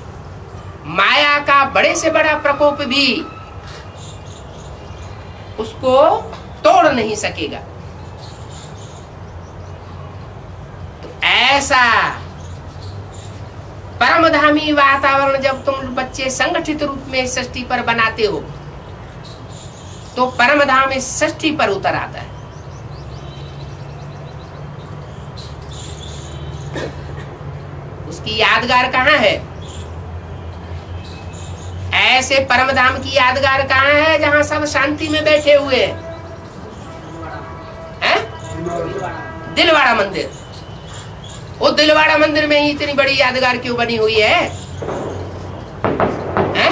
माया का बड़े से बड़ा प्रकोप भी उसको तोड़ नहीं सकेगा। तो ऐसा परमधामी वातावरण जब तुम बच्चे संगठित रूप में षष्ठी पर बनाते हो तो परमधाम इस षष्ठी पर उतर आता है। उसकी यादगार कहाँ है? ऐसे परमधाम की यादगार कहाँ है जहां सब शांति में बैठे हुए हैं? दिलवाड़ा मंदिर। वो दिलवाड़ा मंदिर में ही इतनी बड़ी यादगार क्यों बनी हुई है? हैं?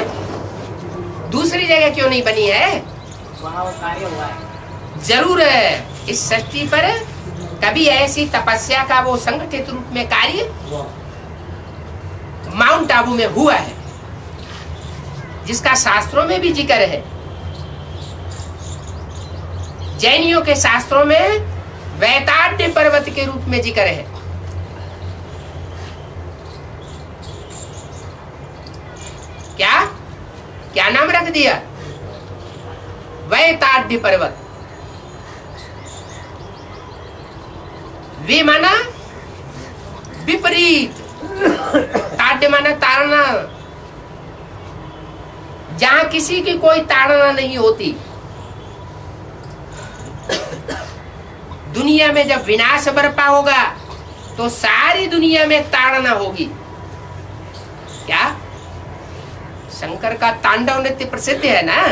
दूसरी जगह क्यों नहीं बनी है? वहाँ वो कार्य हुआ है। जरूर है। इस षष्ठी पर कभी ऐसी तपस्या का वो संगठित रूप में कार्य माउंट आबू में हुआ है, जिसका शास्त्रों में भी जिक्र है। जैनियों के शास्त्रों में वैताड्य पर्वत के रूप में जिक्र है। क्या क्या नाम रख दिया? वैताड्य पर्वत। वे माना विपरीत, ताड्य माना ताड़ना, जहां किसी की कोई ताड़ना नहीं होती। दुनिया में जब विनाश बरपा होगा तो सारी दुनिया में ताड़ना होगी। क्या? शंकर का तांडव नृत्य प्रसिद्ध है ना।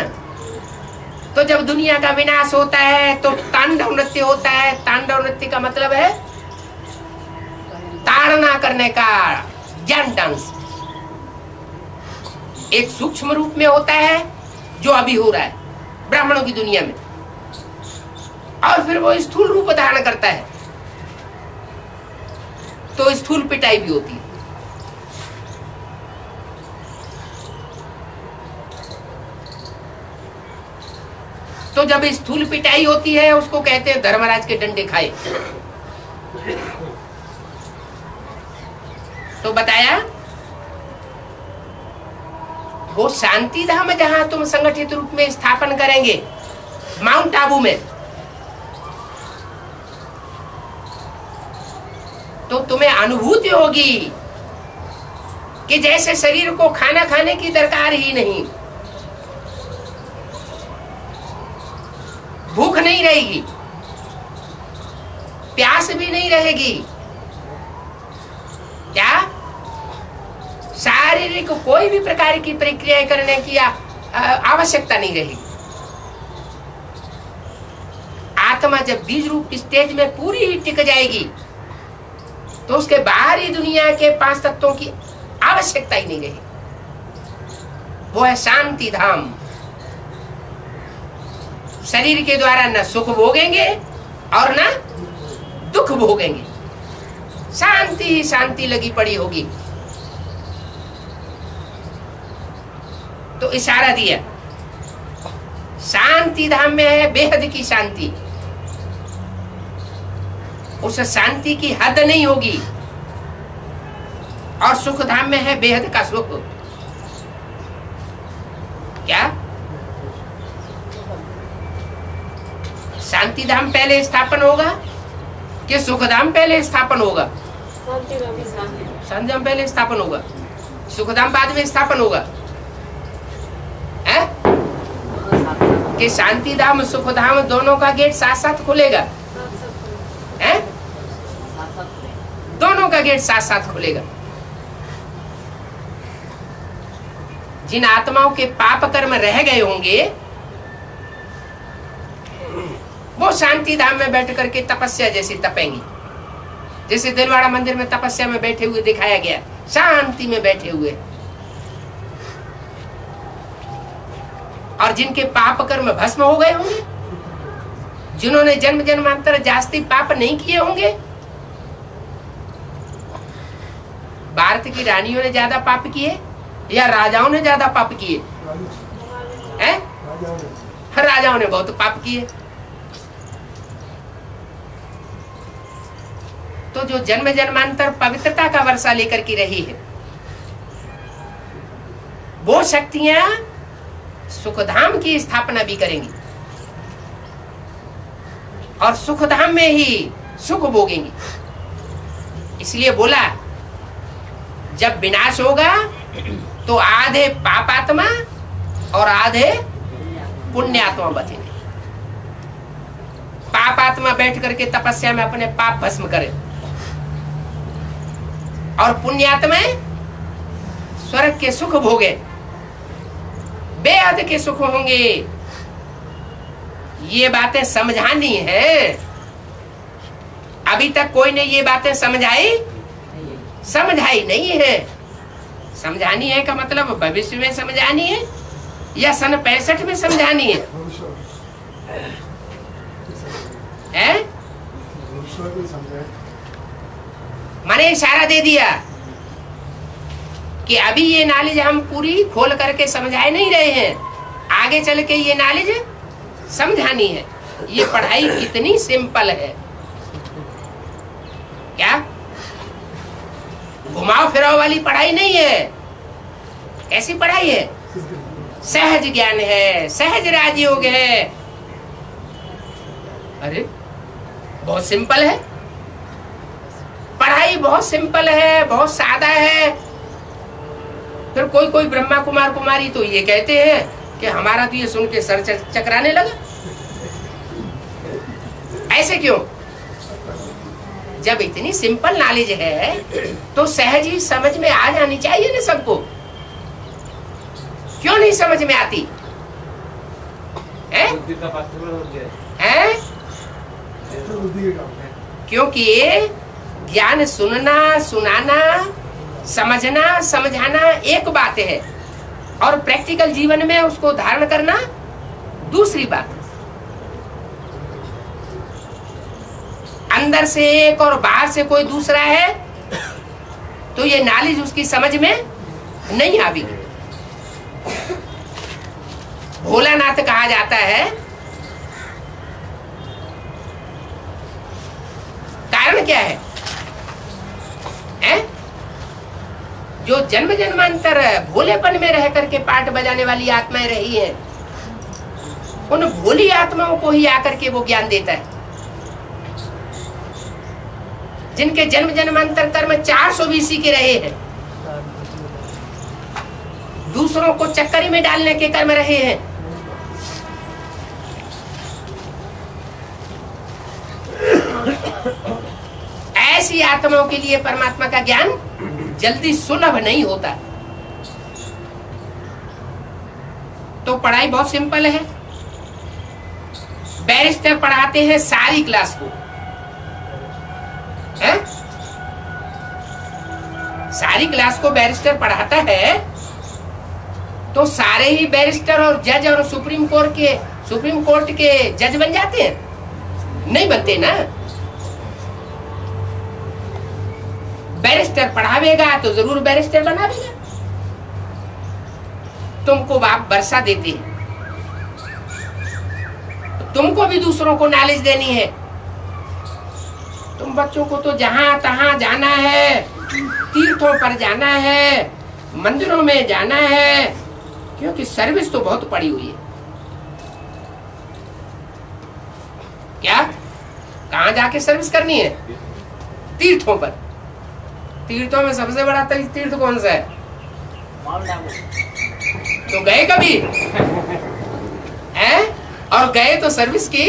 तो जब दुनिया का विनाश होता है तो तांडव नृत्य होता है। तांडव नृत्य का मतलब है ताड़ना करने का, जन डांस। एक सूक्ष्म रूप में होता है जो अभी हो रहा है ब्राह्मणों की दुनिया में, और फिर वो स्थूल रूप धारण करता है तो स्थूल पिटाई भी होती है। तो जब स्थूल पिटाई होती है उसको कहते हैं धर्मराज के डंडे खाए। तो बताया वो शांति धाम जहां तुम संगठित रूप में स्थापन करेंगे माउंट आबू में, तो तुम्हें अनुभूति होगी कि जैसे शरीर को खाना खाने की दरकार ही नहीं, भूख नहीं रहेगी, प्यास भी नहीं रहेगी। क्या? शारीरिक कोई भी प्रकार की प्रक्रिया करने की आवश्यकता नहीं रहेगी। आत्मा जब बीज रूप स्टेज में पूरी ही टिक जाएगी तो उसके बाहरी दुनिया के 5 तत्वों की आवश्यकता ही नहीं रहेगी। वो है शांति धाम। शरीर के द्वारा न सुख भोगेंगे और न दुख भोगेंगे, शांति ही शांति लगी पड़ी होगी। तो इशारा दिया शांति धाम में है बेहद की शांति। उस शांति की हद नहीं होगी। और सुख धाम में है बेहद का सुख। क्या? शांति धाम पहले स्थापन होगा कि सुख धाम पहले स्थापन होगा? शांति धाम पहले स्थापन होगा, सुख धाम बाद में स्थापन होगा। है? कि शांति धाम सुख धाम दोनों का गेट साथ साथ खुलेगा? है? दोनों का गेट साथ साथ खुलेगा। जिन आत्माओं के पाप कर्म रह गए होंगे वो शांति धाम में बैठ करके तपस्या जैसी तपेंगी, जैसे दिलवाड़ा मंदिर में तपस्या में बैठे हुए दिखाया गया, शांति में बैठे हुए। और जिनके पाप कर्म भस्म हो गए होंगे, जिन्होंने जन्म जन्मांतर जास्ती पाप नहीं किए होंगे। भारत की रानियों ने ज्यादा पाप किए या राजाओं ने ज्यादा पाप किए? हैं? राजाओं ने बहुत पाप किए। तो जो जन्म जन्मांतर पवित्रता का वर्षा लेकर के रही है, वो शक्तियां सुखधाम की स्थापना भी करेंगी और सुखधाम में ही सुख भोगेंगी। इसलिए बोला जब विनाश होगा तो आधे पापात्मा और आधे पुण्यात्मा बचेंगे। पापात्मा बैठ करके तपस्या में अपने पाप भस्म करे और पुण्यात्मा स्वर्ग के सुख भोगे, बेहद के सुख होंगे। ये बातें समझानी है। अभी तक कोई ने ये बातें समझाई नहीं है। समझानी है का मतलब भविष्य में समझानी है या सन 65 में समझानी है? मैंने इशारा दे दिया कि अभी ये नॉलेज हम पूरी खोल करके समझाए नहीं रहे हैं, आगे चल के ये नॉलेज समझानी है। ये पढ़ाई कितनी सिंपल है, क्या घुमाओ फिराओ वाली पढ़ाई नहीं है। कैसी पढ़ाई है? सहज ज्ञान है, सहज राजयोग है। अरे बहुत सिंपल है पढ़ाई, बहुत सिंपल है, बहुत सादा है। फिर कोई ब्रह्मा कुमार कुमारी तो ये कहते हैं कि हमारा तो ये सुन के सर चकराने लगा। ऐसे क्यों? जब इतनी सिंपल नॉलेज है तो सहज ही समझ में आ जानी चाहिए ना सबको। क्यों नहीं समझ में आती है? क्योंकि ज्ञान सुनना, सुनाना, समझना, समझाना एक बात है और प्रैक्टिकल जीवन में उसको धारण करना दूसरी बात। अंदर से एक और बाहर से कोई दूसरा है तो ये नॉलेज उसकी समझ में नहीं आवी। भोलानाथ कहा जाता है, कारण क्या है? जो जन्म जन्मांतर भोलेपन में रह करके पाठ बजाने वाली आत्माएं रही हैं, उन भोली आत्माओं को ही आकर के वो ज्ञान देता है। जिनके जन्म जन्मांतर कर्म 420 के रहे हैं, दूसरों को चक्करी में डालने के कर्म रहे हैं, ऐसी आत्माओं के लिए परमात्मा का ज्ञान जल्दी सुलभ नहीं होता। तो पढ़ाई बहुत सिंपल है। बैरिस्टर पढ़ाते हैं सारी क्लास को, है? सारी क्लास को बैरिस्टर पढ़ाता है तो सारे ही बैरिस्टर और जज और सुप्रीम कोर्ट के जज बन जाते हैं? नहीं बनते ना। बैरिस्टर पढ़ावेगा तो जरूर बैरिस्टर बनावेगा। तुमको बाप वर्षा देते हैं, तुमको भी दूसरों को नॉलेज देनी है। तुम बच्चों को तो जहां तहां जाना है, तीर्थों पर जाना है, मंदिरों में जाना है, क्योंकि सर्विस तो बहुत पड़ी हुई है। क्या कहां जाके सर्विस करनी है? तीर्थों पर। तीर्थों में सबसे बड़ा तीर्थ कौन सा है? तो गए कभी हैं? और गए तो सर्विस की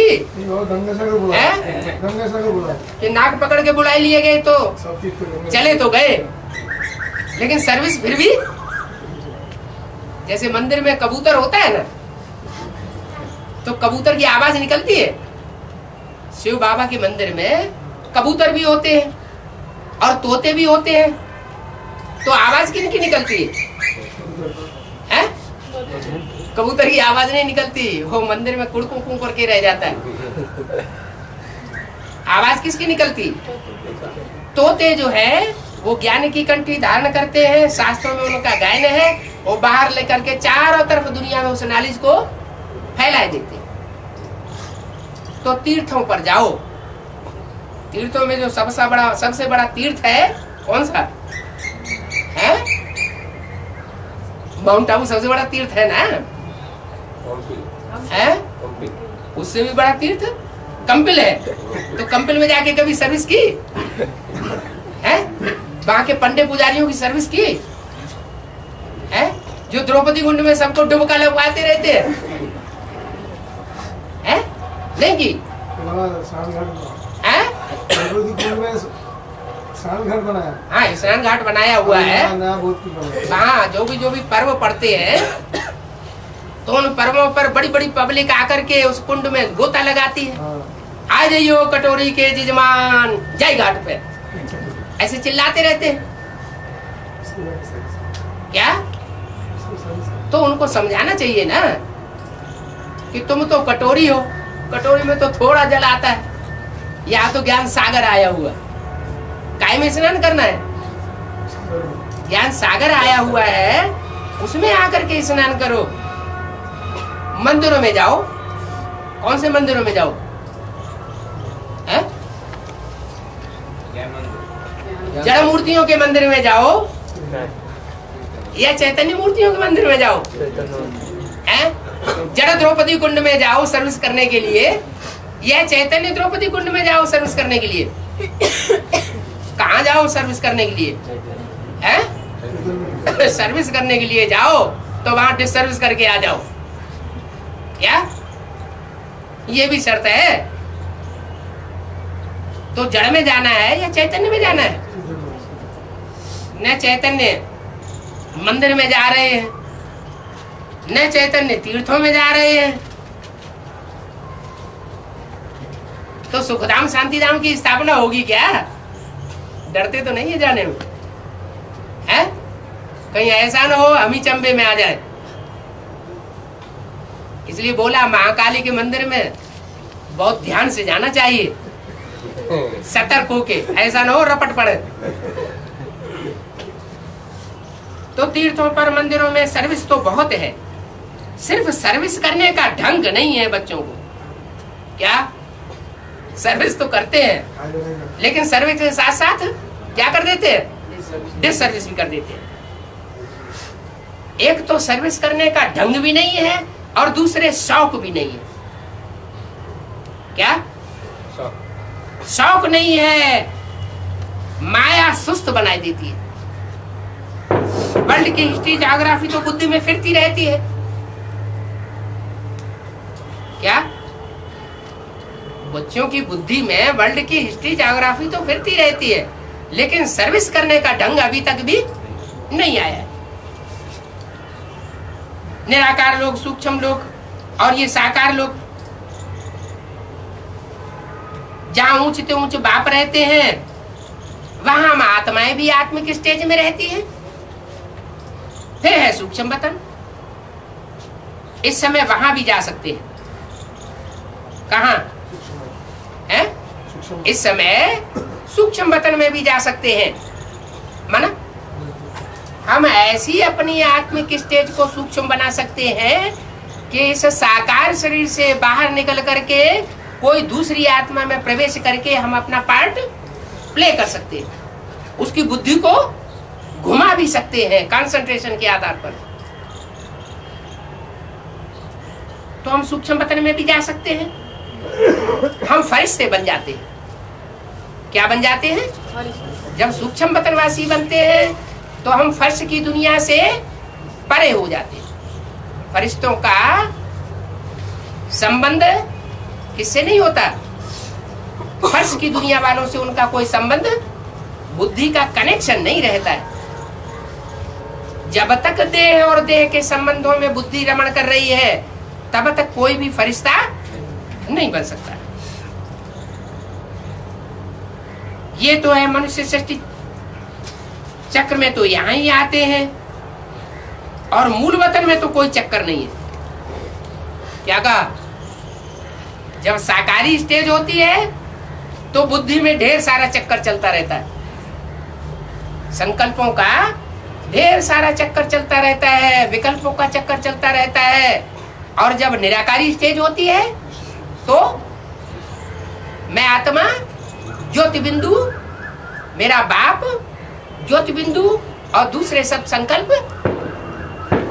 कि नाक पकड़ के बुला लिए गए तो चले तो गए, लेकिन सर्विस फिर भी। जैसे मंदिर में कबूतर होता है ना, तो कबूतर की आवाज निकलती है। शिव बाबा के मंदिर में कबूतर भी होते हैं और तोते भी होते हैं, तो आवाज किनकी निकलती है? कबूतर की आवाज नहीं निकलती, वो मंदिर में कुड़कू करके रह जाता है। आवाज किसकी निकलती? तोते जो है वो ज्ञान की कंठी धारण करते हैं, शास्त्रों में उनका गायन है, वो बाहर लेकर के चारों तरफ दुनिया में उस नॉलेज को फैला देते हैं। तो तीर्थों पर जाओ। तीर्थों में जो सबसे बड़ा तीर्थ है कौन सा है? माउंट आबू सबसे बड़ा तीर्थ है ना? है? उससे भी बड़ा तीर्थ कंपिल है। तो कंपिल में जाके कभी सर्विस की है? वहां के पंडित पुजारियों की सर्विस की है? जो द्रौपदी कुंड में सबको डुबका लगवाते रहते हैं, नहीं की? हैं? हाँ, स्नान घाट बनाया हुआ है। हाँ, जो भी पर्व पड़ते हैं तो उन पर्वों पर बड़ी बड़ी पब्लिक आकर के उस कुंड में गोता लगाती है। आ जाइयो कटोरी के जजमान, जय घाट पे, ऐसे चिल्लाते रहते हैं। क्या? तो उनको समझाना चाहिए ना कि तुम तो कटोरी हो, कटोरी में तो थोड़ा जल आता है, यहाँ तो ज्ञान सागर आया हुआ, काय में स्नान करना है? ज्ञान सागर आया हुआ है, उसमें आकर के स्नान करो। मंदिरों में जाओ, कौन से मंदिरों में जाओ? है? जड़ मूर्तियों के मंदिर में जाओ या चैतन्य मूर्तियों के मंदिर में जाओ? जड़ द्रौपदी कुंड में जाओ सर्विस करने के लिए या चैतन्य द्रौपदी कुंड में जाओ सर्विस करने के लिए? कहाँ जाओ सर्विस करने के लिए? हैं? सर्विस करने के लिए जाओ तो वहां डिसर्विस करके आ जाओ। क्या ये भी शर्त है? तो जड़ में जाना है या चैतन्य में जाना है? न चैतन्य मंदिर में जा रहे हैं, न चैतन्य तीर्थों में जा रहे हैं। तो सुखधाम शांतिधाम की स्थापना होगी क्या? डरते तो नहीं है जाने में? है? कहीं ऐसा ना हो हम ही चंबे में आ जाए। इसलिए बोला महाकाली के मंदिर में बहुत ध्यान से जाना चाहिए, सतर्क होके, ऐसा ना हो रपट पड़े। तो तीर्थों पर मंदिरों में सर्विस तो बहुत है, सिर्फ सर्विस करने का ढंग नहीं है बच्चों को। क्या? सर्विस तो करते हैं लेकिन सर्विस के साथ साथ क्या कर देते हैं? डिस सर्विस भी कर देते हैं। एक तो सर्विस करने का ढंग भी नहीं है और दूसरे शौक भी नहीं है। क्या? शौक नहीं है, माया सुस्त बनाई देती है। वर्ल्ड की हिस्ट्री ज्योग्राफी तो बुद्धि में फिरती रहती है। क्या? बच्चों की बुद्धि में वर्ल्ड की हिस्ट्री ज्योग्राफी तो फिरती रहती है, लेकिन सर्विस करने का ढंग अभी तक भी नहीं आया है। निराकार लोग, सूक्ष्म लोग और ये साकार लोग, जहां ऊंचे ऊंचे बाप रहते हैं वहां आत्माएं भी आत्मिक स्टेज में रहती है। फिर है सूक्ष्म वतन, इस समय वहां भी जा सकते हैं। कहां है? इस समय सूक्ष्म वतन में भी जा सकते हैं। माना हम ऐसी अपनी आत्मिक स्टेज को सूक्ष्म बना सकते हैं कि इस साकार शरीर से बाहर निकल करके कोई दूसरी आत्मा में प्रवेश करके हम अपना पार्ट प्ले कर सकते हैं। उसकी बुद्धि को घुमा भी सकते हैं कंसंट्रेशन के आधार पर। तो हम सूक्ष्म वतन में भी जा सकते हैं। हम फरिश्ते बन जाते हैं। क्या बन जाते हैं? जब सूक्ष्म वतनवासी बनते हैं तो हम फर्श की दुनिया से परे हो जाते हैं। फरिश्तों का संबंध किससे नहीं होता? फर्श की दुनिया वालों से उनका कोई संबंध, बुद्धि का कनेक्शन नहीं रहता है। जब तक देह और देह के संबंधों में बुद्धि रमण कर रही है तब तक कोई भी फरिश्ता नहीं बन सकता। ये तो है मनुष्य सृष्टि चक्र में तो यहां ही आते हैं और मूल वतन में तो कोई चक्कर नहीं है। क्या कहा? जब साकारी स्टेज होती है तो बुद्धि में ढेर सारा चक्कर चलता रहता है, संकल्पों का ढेर सारा चक्कर चलता रहता है, विकल्पों का चक्कर चलता रहता है। और जब निराकारी स्टेज होती है तो मैं आत्मा, ज्योति बिंदु, मेरा बाप, ज्योति बिंदु और दूसरे सब संकल्प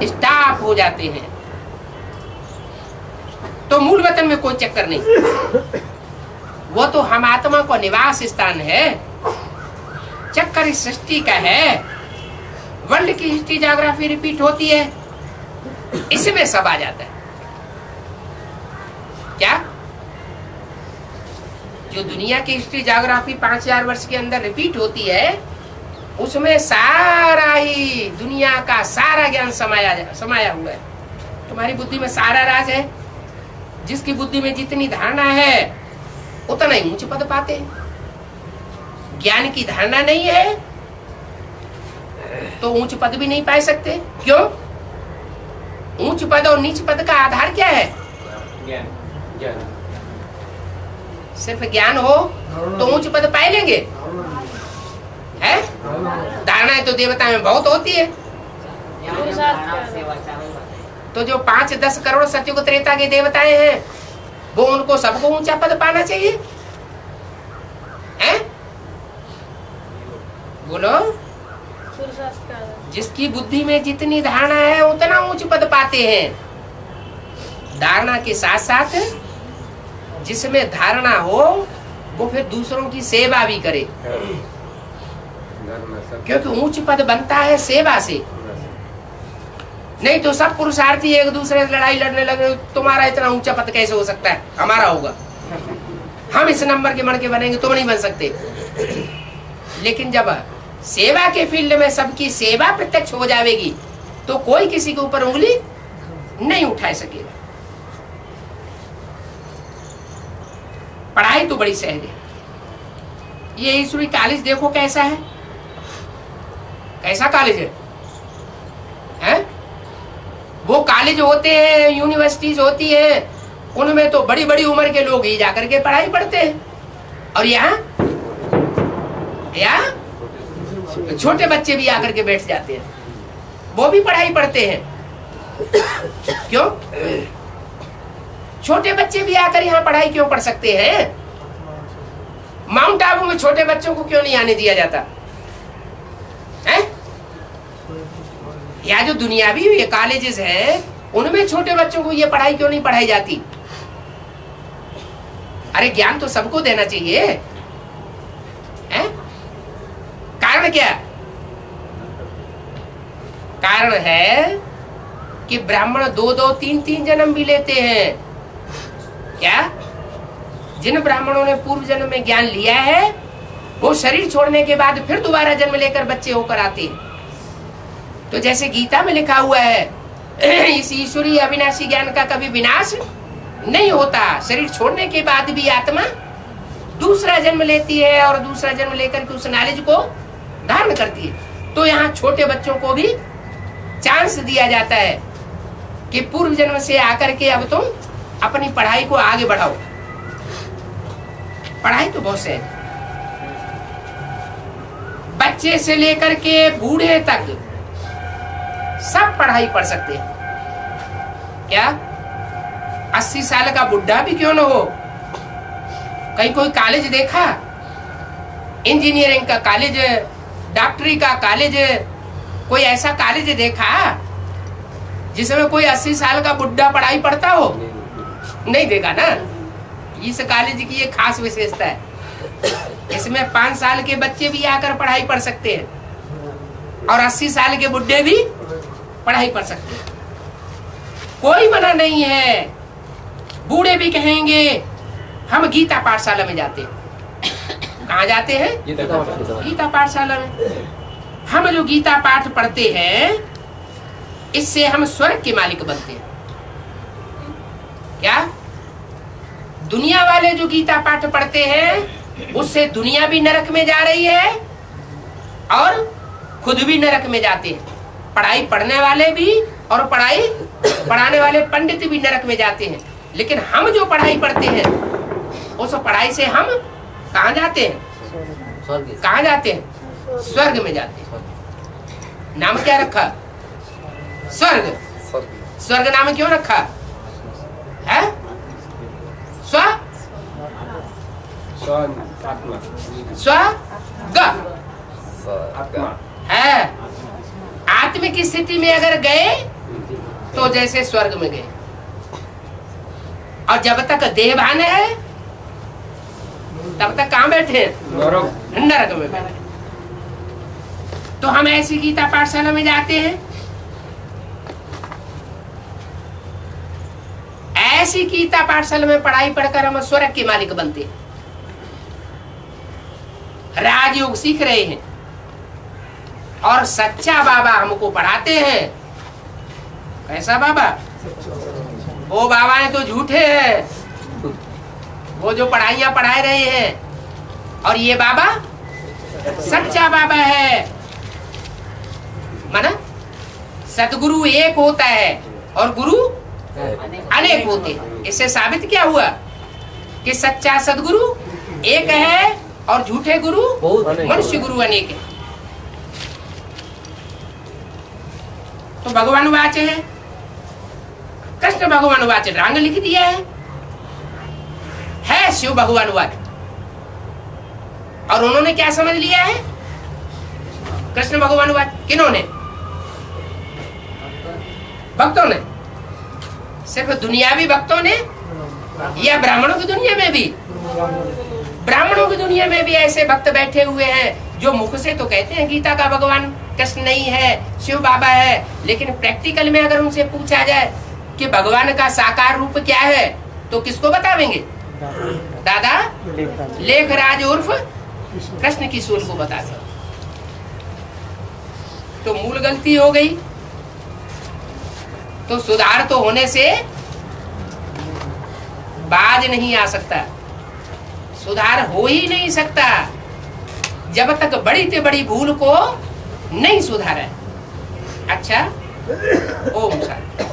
स्टॉप हो जाते हैं। तो मूल वतन में कोई चक्कर नहीं, वो तो हम आत्मा को निवास स्थान है। चक्कर चक्कर इस सृष्टि का है। वर्ल्ड की हिस्ट्री ज्योग्राफी रिपीट होती है, इसमें सब आ जाता है। क्या जो दुनिया की हिस्ट्री ज्योग्राफी 5000 वर्ष के अंदर रिपीट होती है, उसमें सारा ही दुनिया का सारा ज्ञान समाया हुआ है। तुम्हारी बुद्धि में सारा राज है। जिसकी बुद्धि में जितनी धारणा है उतना ही ऊंच पद पाते हैं। ज्ञान की धारणा नहीं है तो ऊंच पद भी नहीं पा सकते। क्यों? ऊंच पद और नीच पद का आधार क्या है? ज्ञान। ज्ञान सिर्फ ज्ञान हो तो ऊंच पद पाए लेंगे? है? धारणाएं तो देवता में बहुत होती है। तो जो 5-10 करोड़ सतयुग त्रेता के देवताएं हैं, वो उनको सबको ऊंचा पद पाना चाहिए। हैं? बोलो। जिसकी बुद्धि में जितनी धारणा है उतना ऊंच पद पाते हैं। धारणा के साथ साथ जिसमें धारणा हो वो फिर दूसरों की सेवा भी करे, क्योंकि ऊंच पद बनता है सेवा से। नहीं तो सब पुरुषार्थी एक दूसरे से लड़ाई लड़ने लगे, तुम्हारा इतना ऊंचा पद कैसे हो सकता है, हमारा होगा, हम इस नंबर के मणके बनेंगे, तुम नहीं बन सकते। लेकिन जब सेवा के फील्ड में सबकी सेवा प्रत्यक्ष हो जाएगी तो कोई किसी के ऊपर उंगली नहीं उठा सकेगा। पढ़ाई तो बड़ी सहज है। ये ईश्वरी कॉलेज देखो कैसा है, कैसा कॉलेज है, हैं? वो कॉलेज होते हैं, यूनिवर्सिटीज होती है, उनमें तो बड़ी बड़ी उम्र के लोग ही जाकर के पढ़ाई पढ़ते हैं। और यहाँ छोटे बच्चे भी आकर के बैठ जाते हैं, वो भी पढ़ाई पढ़ते हैं। क्यों? छोटे बच्चे भी आकर यहाँ पढ़ाई क्यों पढ़ सकते हैं? माउंट आबू में छोटे बच्चों को क्यों नहीं आने दिया जाता है? या जो दुनियावी ये कॉलेजेस हैं उनमें छोटे बच्चों को ये पढ़ाई क्यों नहीं पढ़ाई जाती? अरे ज्ञान तो सबको देना चाहिए, है? कारण क्या? कारण है कि ब्राह्मण 2-2, 3-3 जन्म भी लेते हैं। क्या? जिन ब्राह्मणों ने पूर्व जन्म में ज्ञान लिया है वो शरीर छोड़ने के बाद फिर दोबारा जन्म लेकर बच्चे होकर आते हैं। तो जैसे गीता में लिखा हुआ है, इस ईश्वरीय अविनाशी ज्ञान का कभी विनाश नहीं होता। शरीर छोड़ने के बाद भी आत्मा दूसरा जन्म लेती है और दूसरा जन्म लेकर के उस नॉलेज को धारण करती है। तो यहाँ छोटे बच्चों को भी चांस दिया जाता है कि पूर्व जन्म से आकर के अब तुम अपनी पढ़ाई को आगे बढ़ाओ। पढ़ाई तो बहुत सहज, बच्चे से लेकर के बूढ़े तक सब पढ़ाई पढ़ सकते हैं। क्या 80 साल का बुढ़ा भी क्यों न हो? कहीं कोई कॉलेज देखा? इंजीनियरिंग का कॉलेज, डॉक्टरी का कॉलेज, कोई ऐसा कॉलेज देखा जिसमें कोई 80 साल का बुढ़ा पढ़ाई पढ़ता हो? नहीं देखा ना। इस कॉलेज की ये खास विशेषता है, इसमें 5 साल के बच्चे भी आकर पढ़ाई पढ़ सकते हैं और 80 साल के बुढ़े भी पढ़ाई पढ़ सकते हैं। कोई मना नहीं है। बूढ़े भी कहेंगे हम गीता पाठशाला में जाते हैं। कहाँ जाते हैं? गीता पाठशाला में। हम जो गीता पाठ पढ़ते हैं इससे हम स्वर्ग के मालिक बनते हैं। क्या? दुनिया वाले जो गीता पाठ पढ़ते हैं उससे दुनिया भी नरक में जा रही है और खुद भी नरक में जाते हैं। पढ़ाई पढ़ने वाले भी और पढ़ाई पढ़ाने वाले पंडित भी नरक में जाते हैं। लेकिन हम जो पढ़ाई पढ़ते हैं उस पढ़ाई से हम कहाँ जाते हैं? कहाँ जाते हैं? स्वर्ग में जाते हैं। नाम क्या रखा? स्वर्ग। स्वर्ग नाम क्यों रखा है? स्वर्ग है। आत्मिक स्थिति में अगर गए तो जैसे स्वर्ग में गए, और जब तक देहभान है तब तक कहाँ बैठे? नरक में बैठे। तो हम ऐसी गीता पाठशाला में जाते हैं। ऐसी गीता पाठशाला में पढ़ाई पढ़कर हम स्वर्ग के मालिक बनते हैं, राजयोग सीख रहे हैं। और सच्चा बाबा हमको पढ़ाते हैं। कैसा बाबा? वो बाबा है तो झूठे हैं, वो जो पढ़ाइयां पढ़ा रहे हैं। और ये बाबा सच्चा बाबा है। माना सदगुरु एक होता है और गुरु अनेक होते हैं। इससे साबित क्या हुआ कि सच्चा सदगुरु एक है और झूठे गुरु मनुष्य गुरु अनेक है। तो भगवान वाचे है, कृष्ण भगवान वाचे रंग लिख दिया है शिव भगवान वाच। और उन्होंने क्या समझ लिया है? कृष्ण भगवान वाच। किन्होंने? भक्तों ने। सिर्फ दुनियावी भक्तों ने या ब्राह्मणों की दुनिया में भी? ब्राह्मणों की दुनिया में भी ऐसे भक्त बैठे हुए हैं जो मुख से तो कहते हैं गीता का भगवान कृष्ण नहीं है, शिव बाबा है, लेकिन प्रैक्टिकल में अगर उनसे पूछा जाए कि भगवान का साकार रूप क्या है तो किसको बतावेंगे? दादा लेखराज उर्फ कृष्ण की सूल को बता दो। तो मूल गलती हो गई। तो सुधार तो होने से बाज नहीं आ सकता, सुधार हो ही नहीं सकता जब तक बड़ी से बड़ी भूल को नहीं सुधारा। अच्छा, ओम शांति।